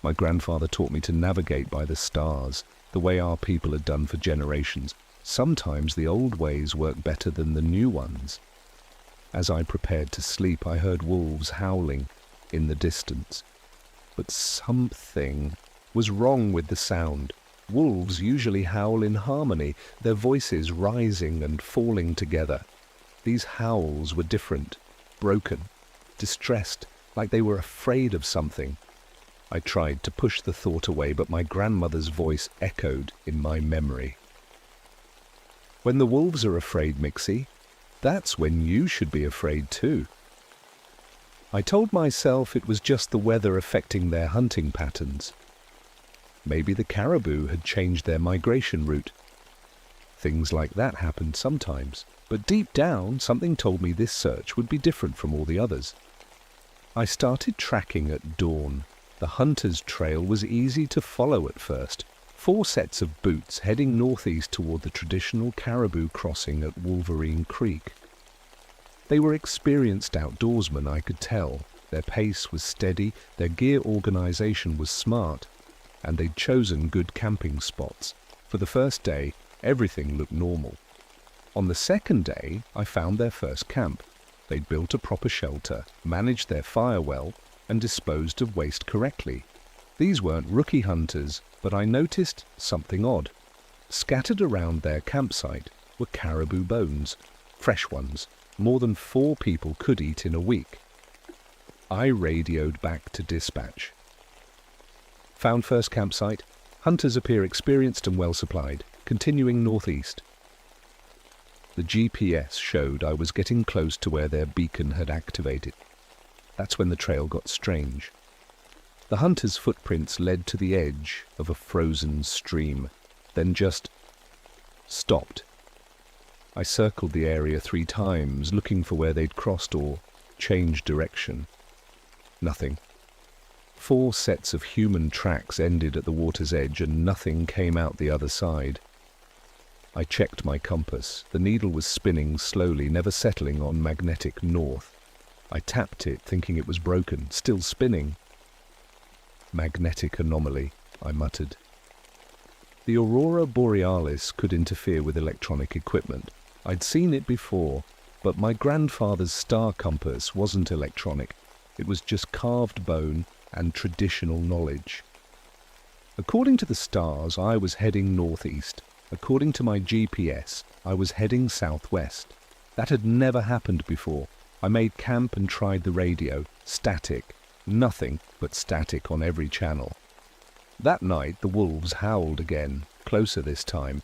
My grandfather taught me to navigate by the stars, the way our people had done for generations. Sometimes the old ways work better than the new ones. As I prepared to sleep, I heard wolves howling in the distance. But something was wrong with the sound. Wolves usually howl in harmony, their voices rising and falling together. These howls were different, broken, distressed, like they were afraid of something. I tried to push the thought away, but my grandmother's voice echoed in my memory. When the wolves are afraid, Mixie, that's when you should be afraid too. I told myself it was just the weather affecting their hunting patterns. Maybe the caribou had changed their migration route. Things like that happened sometimes, but deep down something told me this search would be different from all the others. I started tracking at dawn. The hunter's trail was easy to follow at first. 4 sets of boots heading northeast toward the traditional caribou crossing at Wolverine Creek. They were experienced outdoorsmen, I could tell. Their pace was steady, their gear organization was smart, and they'd chosen good camping spots. For the first day, everything looked normal. On the second day, I found their first camp. They'd built a proper shelter, managed their fire well, and disposed of waste correctly. These weren't rookie hunters, but I noticed something odd. Scattered around their campsite were caribou bones, fresh ones, more than 4 people could eat in a week. I radioed back to dispatch. Found first campsite. Hunters appear experienced and well supplied, continuing northeast. The GPS showed I was getting close to where their beacon had activated. That's when the trail got strange. The hunters' footprints led to the edge of a frozen stream, then just stopped. I circled the area 3 times, looking for where they'd crossed or changed direction. Nothing. 4 sets of human tracks ended at the water's edge and nothing came out the other side. I checked my compass. The needle was spinning slowly, never settling on magnetic north. I tapped it, thinking it was broken, still spinning. Magnetic anomaly, I muttered. The aurora borealis could interfere with electronic equipment. I'd seen it before, but my grandfather's star compass wasn't electronic. It was just carved bone and traditional knowledge. According to the stars, I was heading northeast. According to my GPS, I was heading southwest. That had never happened before. I made camp and tried the radio. Static. Nothing but static on every channel. That night the wolves howled again, closer this time.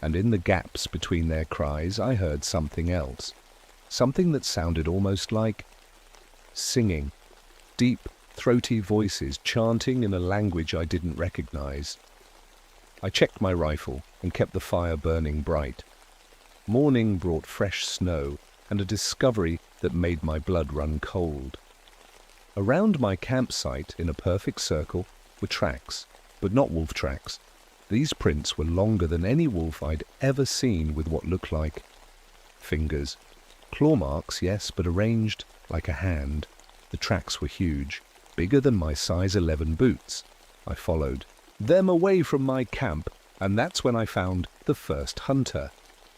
And in the gaps between their cries I heard something else. Something that sounded almost like singing. Deep, throaty voices chanting in a language I didn't recognize. I checked my rifle and kept the fire burning bright. Morning brought fresh snow and a discovery that made my blood run cold. Around my campsite, in a perfect circle, were tracks, but not wolf tracks. These prints were longer than any wolf I'd ever seen, with what looked like fingers. Claw marks, yes, but arranged like a hand. The tracks were huge, bigger than my size 11 boots. I followed them away from my camp, and that's when I found the first hunter.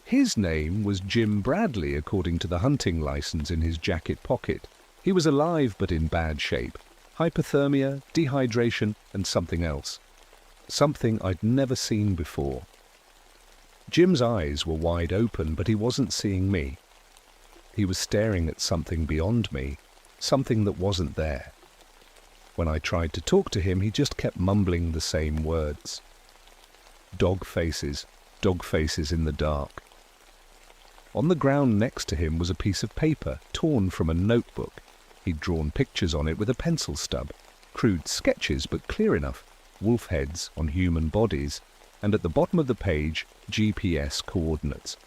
His name was Jim Bradley, according to the hunting license in his jacket pocket. He was alive but in bad shape. Hypothermia, dehydration, and something else. Something I'd never seen before. Jim's eyes were wide open, but he wasn't seeing me. He was staring at something beyond me, something that wasn't there. When I tried to talk to him, he just kept mumbling the same words. Dog faces in the dark. On the ground next to him was a piece of paper, torn from a notebook. He'd drawn pictures on it with a pencil stub. Crude sketches, but clear enough. Wolf heads on human bodies, and at the bottom of the page, GPS coordinates.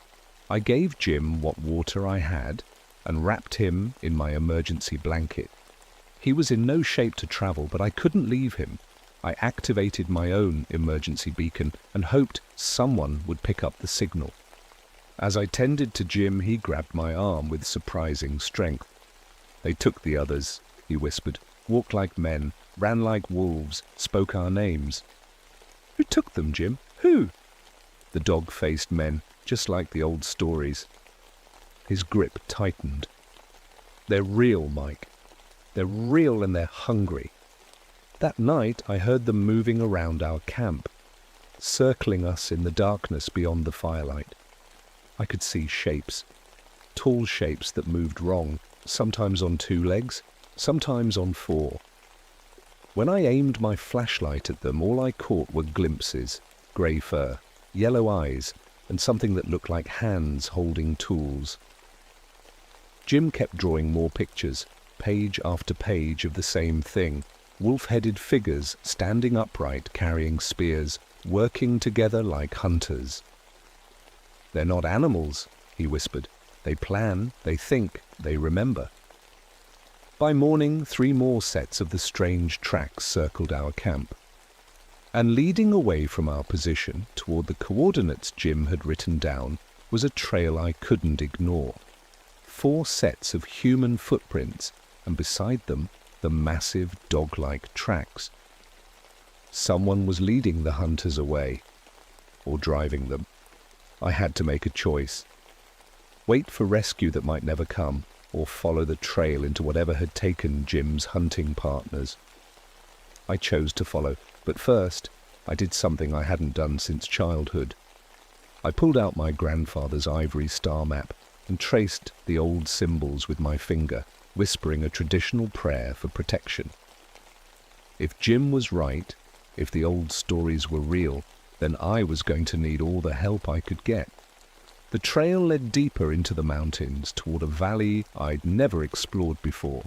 I gave Jim what water I had and wrapped him in my emergency blanket. He was in no shape to travel, but I couldn't leave him. I activated my own emergency beacon and hoped someone would pick up the signal. As I tended to Jim, he grabbed my arm with surprising strength. They took the others, he whispered, walked like men, ran like wolves, spoke our names. Who took them, Jim? Who? The dog-faced men, just like the old stories. His grip tightened. They're real, Mike. They're real and they're hungry. That night I heard them moving around our camp, circling us in the darkness beyond the firelight. I could see shapes, tall shapes that moved wrong, sometimes on 2 legs, sometimes on 4. When I aimed my flashlight at them, all I caught were glimpses, grey fur, yellow eyes, and something that looked like hands holding tools. Jim kept drawing more pictures, page after page of the same thing. Wolf-headed figures standing upright, carrying spears, working together like hunters. They're not animals, he whispered. They plan, they think, they remember. By morning, 3 more sets of the strange tracks circled our camp. And leading away from our position toward the coordinates Jim had written down was a trail I couldn't ignore. 4 sets of human footprints, and beside them, the massive dog-like tracks. Someone was leading the hunters away, or driving them. I had to make a choice. Wait for rescue that might never come, or follow the trail into whatever had taken Jim's hunting partners. I chose to follow, but first, I did something I hadn't done since childhood. I pulled out my grandfather's ivory star map and traced the old symbols with my finger, whispering a traditional prayer for protection. If Jim was right, if the old stories were real, then I was going to need all the help I could get. The trail led deeper into the mountains toward a valley I'd never explored before.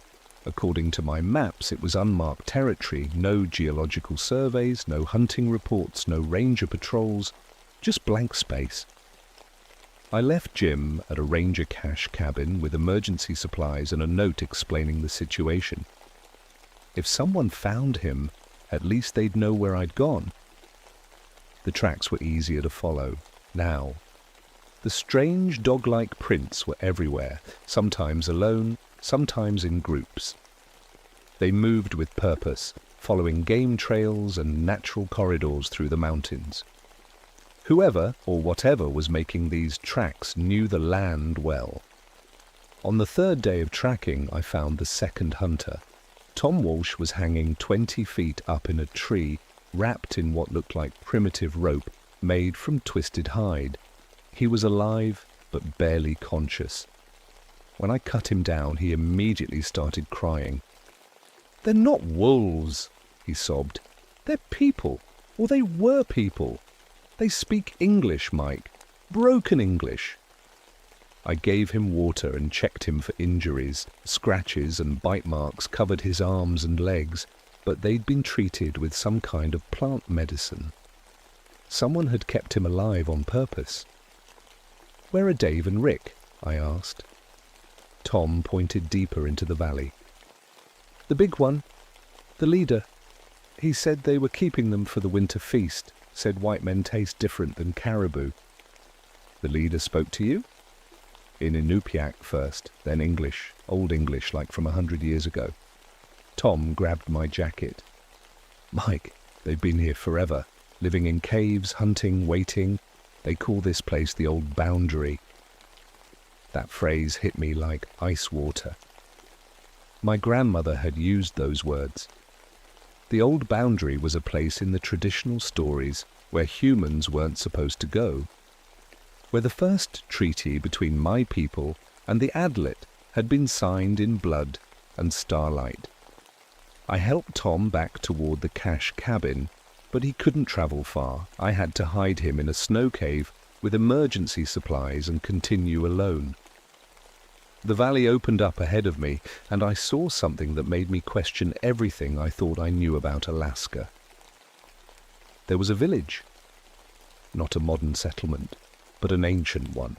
According to my maps, it was unmarked territory, no geological surveys, no hunting reports, no ranger patrols, just blank space. I left Jim at a ranger cache cabin with emergency supplies and a note explaining the situation. If someone found him, at least they'd know where I'd gone. The tracks were easier to follow now. The strange dog-like prints were everywhere, sometimes alone, sometimes in groups. They moved with purpose, following game trails and natural corridors through the mountains. Whoever or whatever was making these tracks knew the land well. On the 3rd day of tracking, I found the second hunter. Tom Walsh was hanging 20 feet up in a tree, wrapped in what looked like primitive rope made from twisted hide. He was alive, but barely conscious. When I cut him down, he immediately started crying. "They're not wolves," he sobbed. "They're people, or they were people. They speak English, Mike. Broken English." I gave him water and checked him for injuries. Scratches and bite marks covered his arms and legs, but they'd been treated with some kind of plant medicine. Someone had kept him alive on purpose. "Where are Dave and Rick?" I asked. Tom pointed deeper into the valley. "The big one, the leader. He said they were keeping them for the winter feast, said white men taste different than caribou." "The leader spoke to you?" "In Inupiaq first, then English, Old English like from 100 years ago." Tom grabbed my jacket. "Mike, they've been here forever, living in caves, hunting, waiting. They call this place the Old Boundary." That phrase hit me like ice water. My grandmother had used those words. The Old Boundary was a place in the traditional stories where humans weren't supposed to go, where the first treaty between my people and the Adlet had been signed in blood and starlight. I helped Tom back toward the cache cabin, but he couldn't travel far. I had to hide him in a snow cave with emergency supplies and continue alone. The valley opened up ahead of me, and I saw something that made me question everything I thought I knew about Alaska. There was a village. Not a modern settlement, but an ancient one.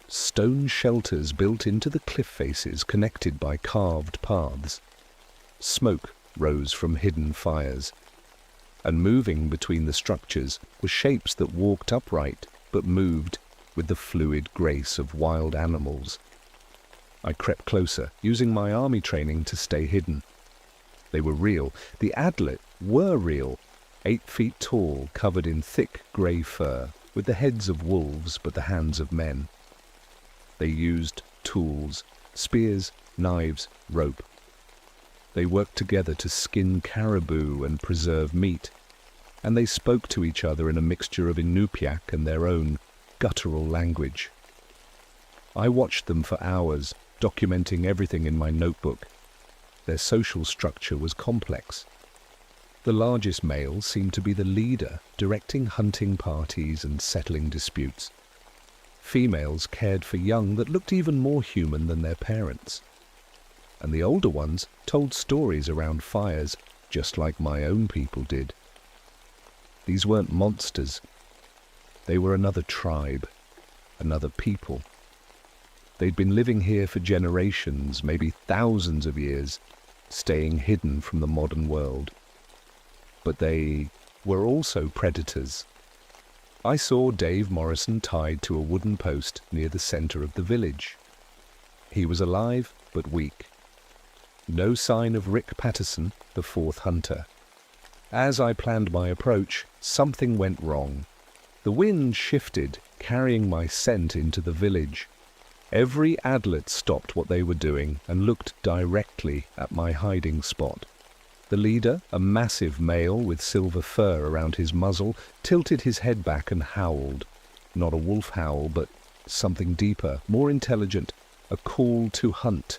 Stone shelters built into the cliff faces connected by carved paths. Smoke rose from hidden fires, and moving between the structures were shapes that walked upright but moved with the fluid grace of wild animals. I crept closer, using my army training to stay hidden. They were real. The Adlet were real. 8 feet tall, covered in thick grey fur, with the heads of wolves but the hands of men. They used tools, spears, knives, rope. They worked together to skin caribou and preserve meat, and they spoke to each other in a mixture of Inupiaq and their own guttural language. I watched them for hours, documenting everything in my notebook. Their social structure was complex. The largest male seemed to be the leader, directing hunting parties and settling disputes. Females cared for young that looked even more human than their parents. And the older ones told stories around fires, just like my own people did. These weren't monsters. They were another tribe, another people. They'd been living here for generations, maybe thousands of years, staying hidden from the modern world. But they were also predators. I saw Dave Morrison tied to a wooden post near the center of the village. He was alive but weak. No sign of Rick Patterson, the fourth hunter. As I planned my approach, something went wrong. The wind shifted, carrying my scent into the village. Every adlet stopped what they were doing and looked directly at my hiding spot. The leader, a massive male with silver fur around his muzzle, tilted his head back and howled. Not a wolf howl, but something deeper, more intelligent, a call to hunt.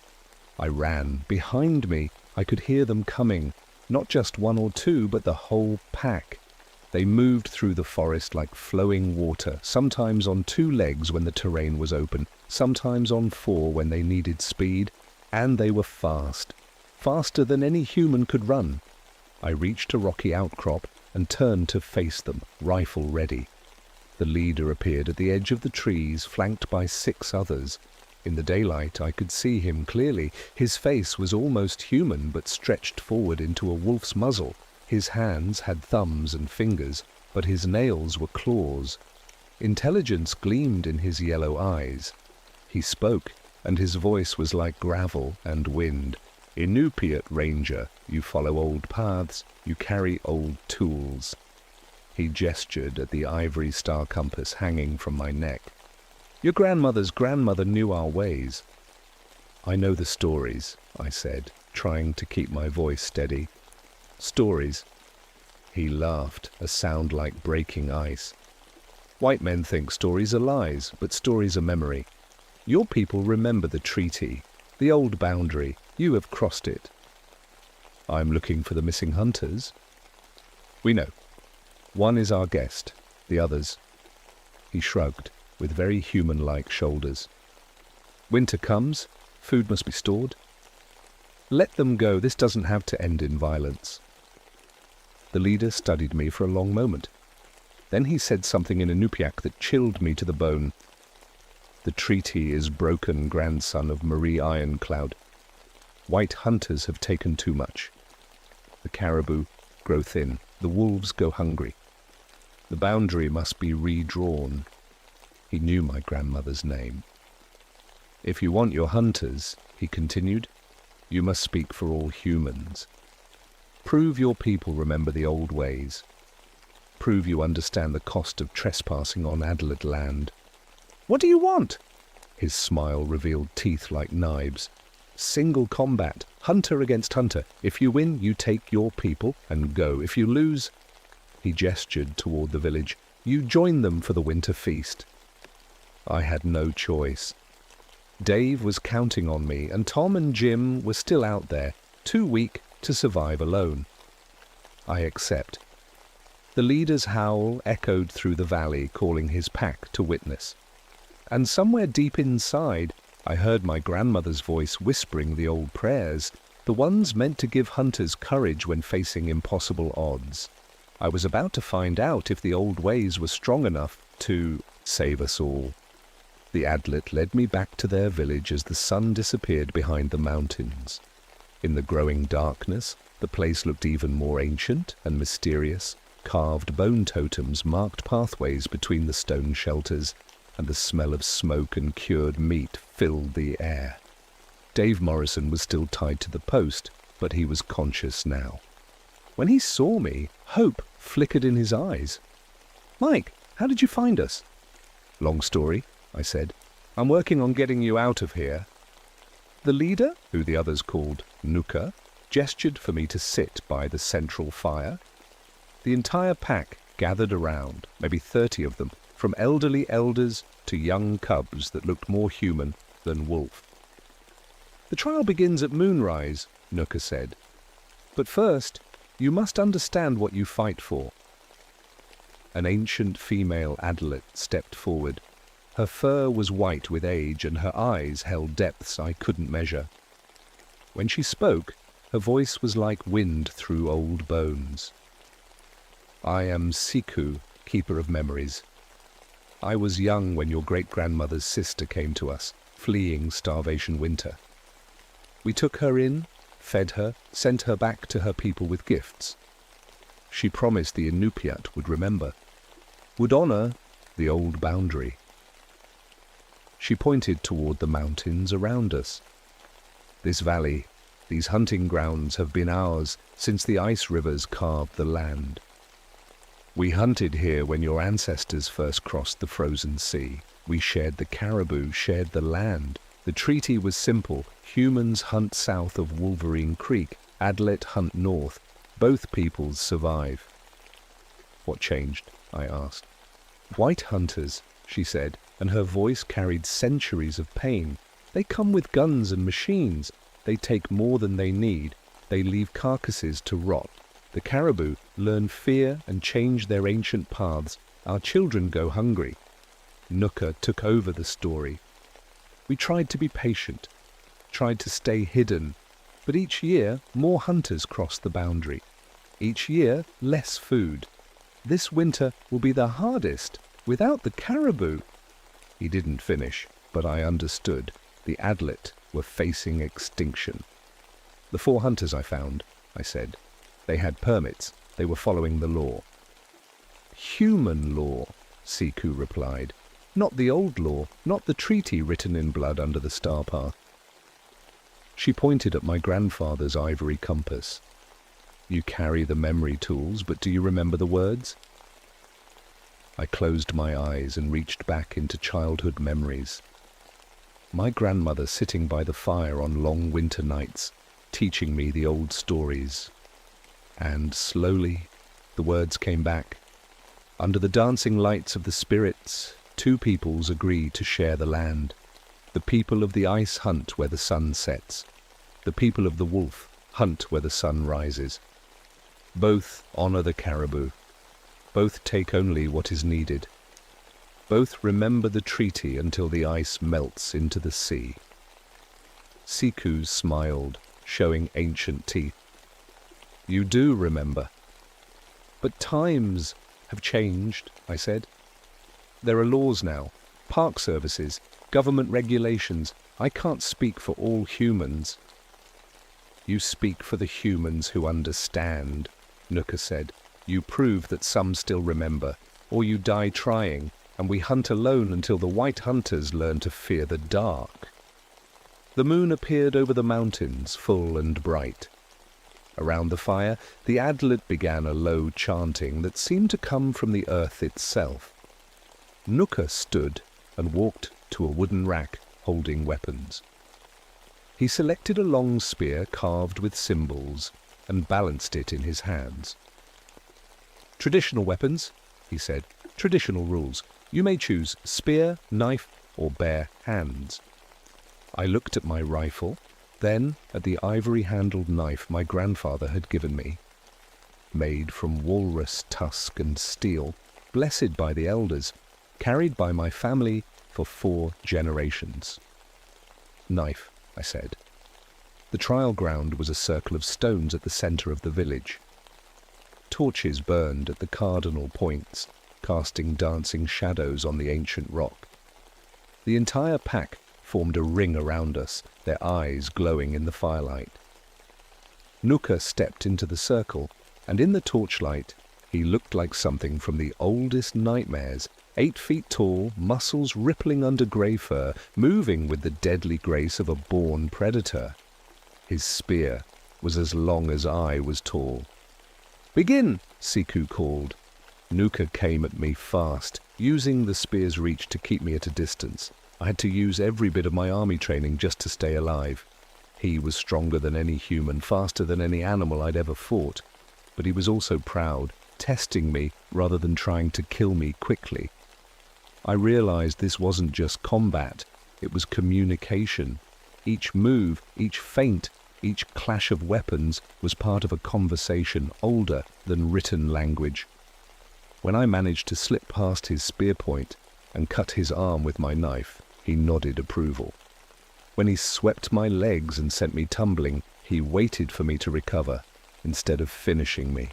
I ran. Behind me, I could hear them coming, not just one or two, but the whole pack. They moved through the forest like flowing water, sometimes on two legs when the terrain was open, sometimes on four when they needed speed, and they were fast, faster than any human could run. I reached a rocky outcrop and turned to face them, rifle ready. The leader appeared at the edge of the trees, flanked by 6 others. In the daylight, I could see him clearly. His face was almost human, but stretched forward into a wolf's muzzle. His hands had thumbs and fingers, but his nails were claws. Intelligence gleamed in his yellow eyes. He spoke, and his voice was like gravel and wind. Inupiat Ranger, you follow old paths, you carry old tools. He gestured at the ivory star compass hanging from my neck. Your grandmother's grandmother knew our ways. I know the stories, I said, trying to keep my voice steady. Stories. He laughed, a sound like breaking ice. White men think stories are lies, but stories are memory. Your people remember the treaty, the old boundary. You have crossed it. I'm looking for the missing hunters. We know. One is our guest, the others. He shrugged, with very human-like shoulders. Winter comes, food must be stored. Let them go, this doesn't have to end in violence. The leader studied me for a long moment. Then he said something in Inupiaq that chilled me to the bone. The treaty is broken, grandson of Marie Ironcloud. White hunters have taken too much. The caribou grow thin, the wolves go hungry. The boundary must be redrawn. He knew my grandmother's name. If you want your hunters, he continued, you must speak for all humans. Prove your people remember the old ways. Prove you understand the cost of trespassing on Adlet land. What do you want? His smile revealed teeth like knives. Single combat, hunter against hunter. If you win, you take your people and go. If you lose, he gestured toward the village, you join them for the winter feast. I had no choice. Dave was counting on me, and Tom and Jim were still out there, too weak to survive alone. I accept. The leader's howl echoed through the valley, calling his pack to witness. And somewhere deep inside, I heard my grandmother's voice whispering the old prayers, the ones meant to give hunters courage when facing impossible odds. I was about to find out if the old ways were strong enough to save us all. The Adlet led me back to their village as the sun disappeared behind the mountains. In the growing darkness, the place looked even more ancient and mysterious. Carved bone totems marked pathways between the stone shelters, and the smell of smoke and cured meat filled the air. Dave Morrison was still tied to the post, but he was conscious now. When he saw me, hope flickered in his eyes. Mike, how did you find us? Long story, I said. I'm working on getting you out of here. The leader, who the others called Nuka, gestured for me to sit by the central fire. The entire pack gathered around, maybe 30 of them, from elderly elders to young cubs that looked more human than wolf. The trial begins at moonrise, Nuka said. But first, you must understand what you fight for. An ancient female Adlet stepped forward. Her fur was white with age, and her eyes held depths I couldn't measure. When she spoke, her voice was like wind through old bones. I am Siku, keeper of memories. I was young when your great-grandmother's sister came to us, fleeing starvation winter. We took her in, fed her, sent her back to her people with gifts. she promised the Inupiat would remember, would honor the old boundary. She pointed toward the mountains around us. This valley, these hunting grounds have been ours since the ice rivers carved the land. We hunted here when your ancestors first crossed the frozen sea. We shared the caribou, shared the land. The treaty was simple. Humans hunt south of Wolverine Creek, Adlet hunt north. Both peoples survive. What changed? I asked. White hunters, she said, and her voice carried centuries of pain. They come with guns and machines. They take more than they need. They leave carcasses to rot. The caribou learn fear and change their ancient paths. Our children go hungry. Nuka took over the story. We tried to be patient, tried to stay hidden, but each year more hunters crossed the boundary. Each year less food. This winter will be the hardest without the caribou. He didn't finish, but I understood. The Adlet were facing extinction. The 4 hunters I found, I said. They had permits. They were following the law. Human law, Siku replied. Not the old law, not the treaty written in blood under the star path. She pointed at my grandfather's ivory compass. You carry the memory tools, but do you remember the words? I closed my eyes and reached back into childhood memories. My grandmother sitting by the fire on long winter nights, teaching me the old stories. And slowly, the words came back. Under the dancing lights of the spirits, 2 peoples agree to share the land. The people of the ice hunt where the sun sets. The people of the wolf hunt where the sun rises. Both honor the caribou. Both take only what is needed. Both remember the treaty until the ice melts into the sea. Siku smiled, showing ancient teeth. You do remember. But times have changed, I said. There are laws now, park services, government regulations. I can't speak for all humans. You speak for the humans who understand, Nuka said. You prove that some still remember, or you die trying, and we hunt alone until the white hunters learn to fear the dark. The moon appeared over the mountains, full and bright. Around the fire, the Adlet began a low chanting that seemed to come from the earth itself. Nuka stood and walked to a wooden rack holding weapons. He selected a long spear carved with symbols and balanced it in his hands. Traditional weapons, he said. Traditional rules. You may choose spear, knife, or bare hands. I looked at my rifle, then at the ivory-handled knife my grandfather had given me. Made from walrus tusk and steel, blessed by the elders, carried by my family for 4 generations. Knife, I said. The trial ground was a circle of stones at the center of the village. Torches burned at the cardinal points, casting dancing shadows on the ancient rock. The entire pack formed a ring around us, their eyes glowing in the firelight. Nuka stepped into the circle, and in the torchlight he looked like something from the oldest nightmares, 8 feet tall, muscles rippling under grey fur, moving with the deadly grace of a born predator. His spear was as long as I was tall. "Begin!" Siku called. Nuka came at me fast, using the spear's reach to keep me at a distance. I had to use every bit of my army training just to stay alive. He was stronger than any human, faster than any animal I'd ever fought. But he was also proud, testing me rather than trying to kill me quickly. I realized this wasn't just combat, it was communication. Each move, each feint, each clash of weapons was part of a conversation older than written language. When I managed to slip past his spear point and cut his arm with my knife, he nodded approval. When he swept my legs and sent me tumbling, he waited for me to recover instead of finishing me.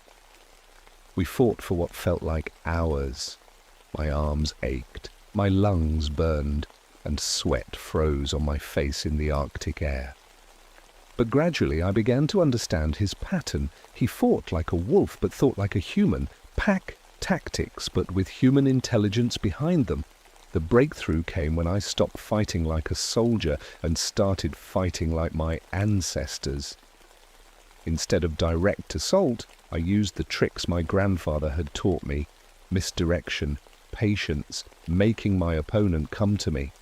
We fought for what felt like hours. My arms ached, my lungs burned, and sweat froze on my face in the Arctic air. But gradually I began to understand his pattern. He fought like a wolf but thought like a human. Pack tactics but with human intelligence behind them. The breakthrough came when I stopped fighting like a soldier and started fighting like my ancestors. Instead of direct assault, I used the tricks my grandfather had taught me: misdirection, patience, making my opponent come to me.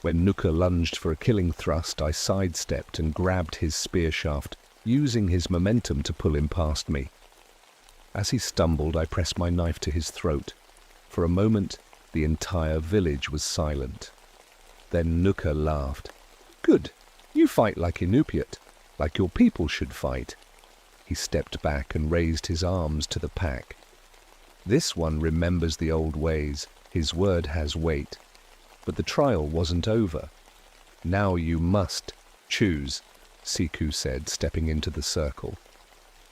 When Nuka lunged for a killing thrust, I sidestepped and grabbed his spear shaft, using his momentum to pull him past me. As he stumbled, I pressed my knife to his throat. For a moment, the entire village was silent. Then Nuka laughed. "Good, you fight like Inupiat, like your people should fight." He stepped back and raised his arms to the pack. "This one remembers the old ways. His word has weight." But the trial wasn't over. "Now you must choose," Siku said, stepping into the circle.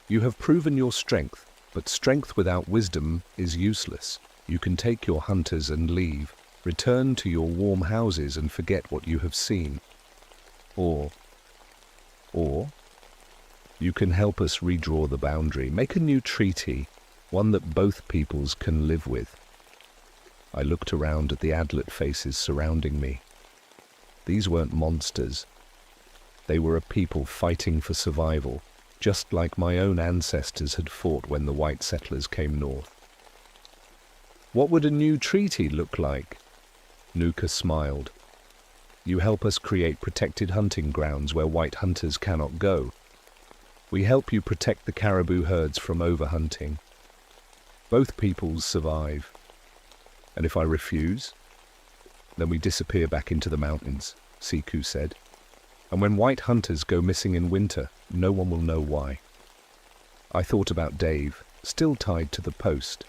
"You have proven your strength, but strength without wisdom is useless. You can take your hunters and leave, return to your warm houses and forget what you have seen. Or you can help us redraw the boundary, make a new treaty, one that both peoples can live with." I looked around at the adlet faces surrounding me. These weren't monsters. They were a people fighting for survival, just like my own ancestors had fought when the white settlers came north. "What would a new treaty look like?" Nuka smiled. "You help us create protected hunting grounds where white hunters cannot go. We help you protect the caribou herds from overhunting. Both peoples survive. And if I refuse, then we disappear back into the mountains," Siku said. "And when white hunters go missing in winter, no one will know why." I thought about Dave, still tied to the post.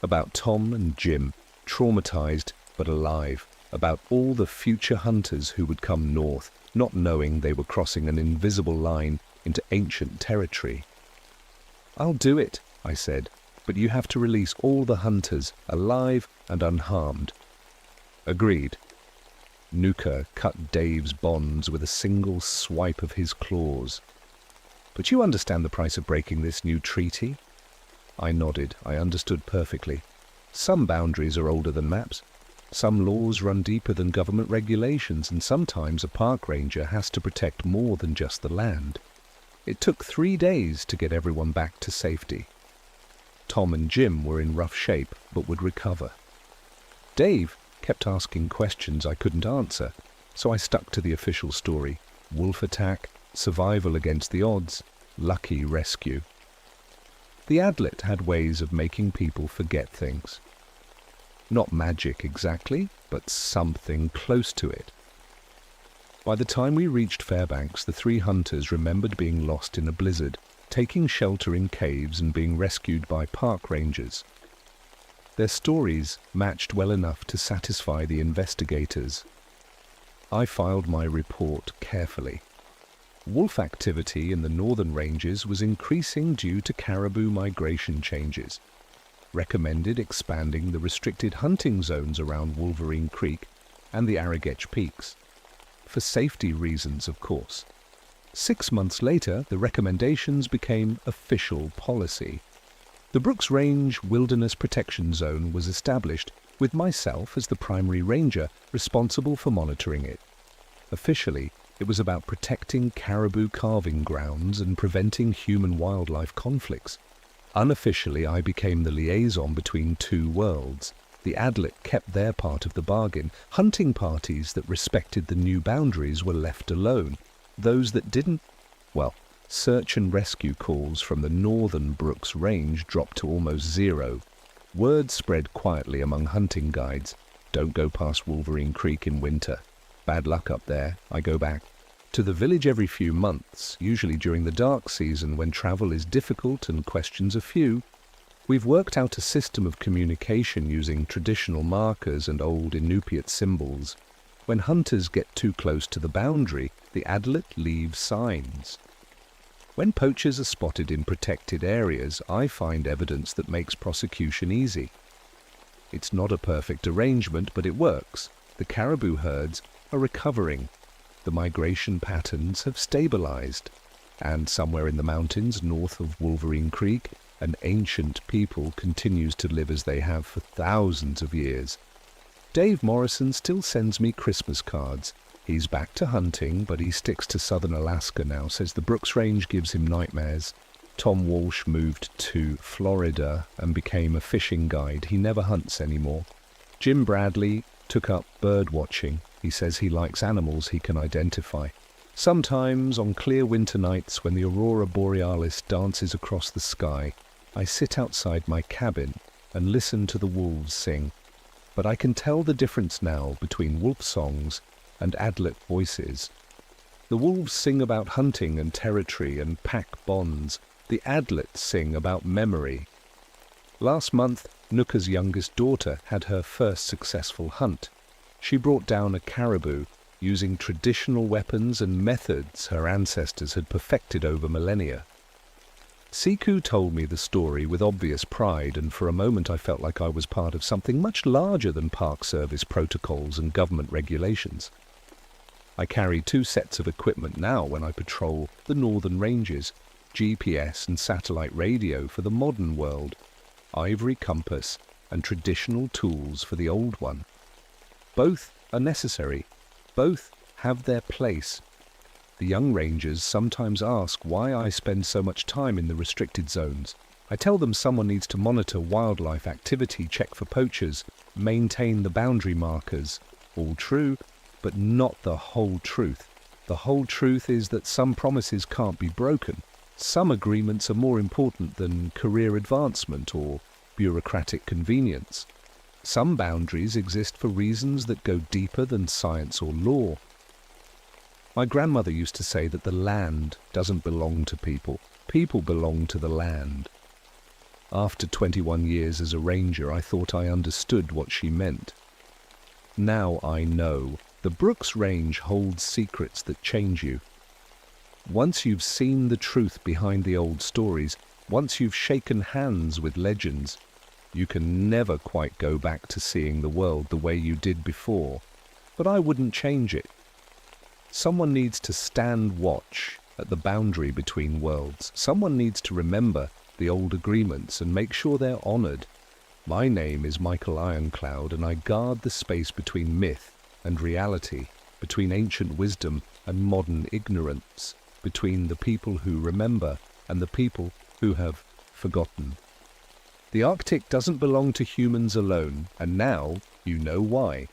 About Tom and Jim, traumatized but alive. About all the future hunters who would come north, not knowing they were crossing an invisible line into ancient territory. "I'll do it," I said. "But you have to release all the hunters, alive and unharmed." "Agreed." Nuka cut Dave's bonds with a single swipe of his claws. "But you understand the price of breaking this new treaty?" I nodded. I understood perfectly. Some boundaries are older than maps. Some laws run deeper than government regulations, and sometimes a park ranger has to protect more than just the land. It took 3 days to get everyone back to safety. Tom and Jim were in rough shape, but would recover. Dave kept asking questions I couldn't answer, so I stuck to the official story: wolf attack, survival against the odds, lucky rescue. The Adlet had ways of making people forget things. Not magic exactly, but something close to it. By the time we reached Fairbanks, the 3 hunters remembered being lost in a blizzard, taking shelter in caves and being rescued by park rangers. Their stories matched well enough to satisfy the investigators. I filed my report carefully. Wolf activity in the northern ranges was increasing due to caribou migration changes. Recommended expanding the restricted hunting zones around Wolverine Creek and the Arrogech Peaks. For safety reasons, of course. 6 months later, the recommendations became official policy. The Brooks Range Wilderness Protection Zone was established, with myself as the primary ranger responsible for monitoring it. Officially, it was about protecting caribou calving grounds and preventing human-wildlife conflicts. Unofficially, I became the liaison between 2 worlds. The Adlet kept their part of the bargain. Hunting parties that respected the new boundaries were left alone. Those that didn't, well, search and rescue calls from the northern Brooks Range dropped to almost 0. Word spread quietly among hunting guides: "Don't go past Wolverine Creek in winter. Bad luck up there." I go back to the village every few months, usually during the dark season when travel is difficult and questions are few. We've worked out a system of communication using traditional markers and old Inupiat symbols. When hunters get too close to the boundary, the Adlet leaves signs. When poachers are spotted in protected areas, I find evidence that makes prosecution easy. It's not a perfect arrangement, but it works. The caribou herds are recovering. The migration patterns have stabilized, and somewhere in the mountains north of Wolverine Creek, an ancient people continues to live as they have for thousands of years. Dave Morrison still sends me Christmas cards. He's back to hunting, but he sticks to southern Alaska now, says the Brooks Range gives him nightmares. Tom Walsh moved to Florida and became a fishing guide. He never hunts anymore. Jim Bradley took up bird watching. He says he likes animals he can identify. Sometimes, on clear winter nights when the aurora borealis dances across the sky, I sit outside my cabin and listen to the wolves sing. But I can tell the difference now between wolf songs and adlet voices. The wolves sing about hunting and territory and pack bonds. The adlets sing about memory. Last month, Nuka's youngest daughter had her first successful hunt. She brought down a caribou using traditional weapons and methods her ancestors had perfected over millennia. Siku told me the story with obvious pride, and for a moment I felt like I was part of something much larger than Park Service protocols and government regulations. I carry 2 sets of equipment now when I patrol the northern ranges, GPS and satellite radio for the modern world, ivory compass and traditional tools for the old one. Both are necessary. Both have their place. The young rangers sometimes ask why I spend so much time in the restricted zones. I tell them someone needs to monitor wildlife activity, check for poachers, maintain the boundary markers. All true, but not the whole truth. The whole truth is that some promises can't be broken. Some agreements are more important than career advancement or bureaucratic convenience. Some boundaries exist for reasons that go deeper than science or law. My grandmother used to say that the land doesn't belong to people. People belong to the land. After 21 years as a ranger, I thought I understood what she meant. Now I know. The Brooks Range holds secrets that change you. Once you've seen the truth behind the old stories, once you've shaken hands with legends, you can never quite go back to seeing the world the way you did before. But I wouldn't change it. Someone needs to stand watch at the boundary between worlds. Someone needs to remember the old agreements and make sure they're honored. My name is Michael Ironcloud, and I guard the space between myth and reality, between ancient wisdom and modern ignorance, between the people who remember and the people who have forgotten. The Arctic doesn't belong to humans alone, and now you know why.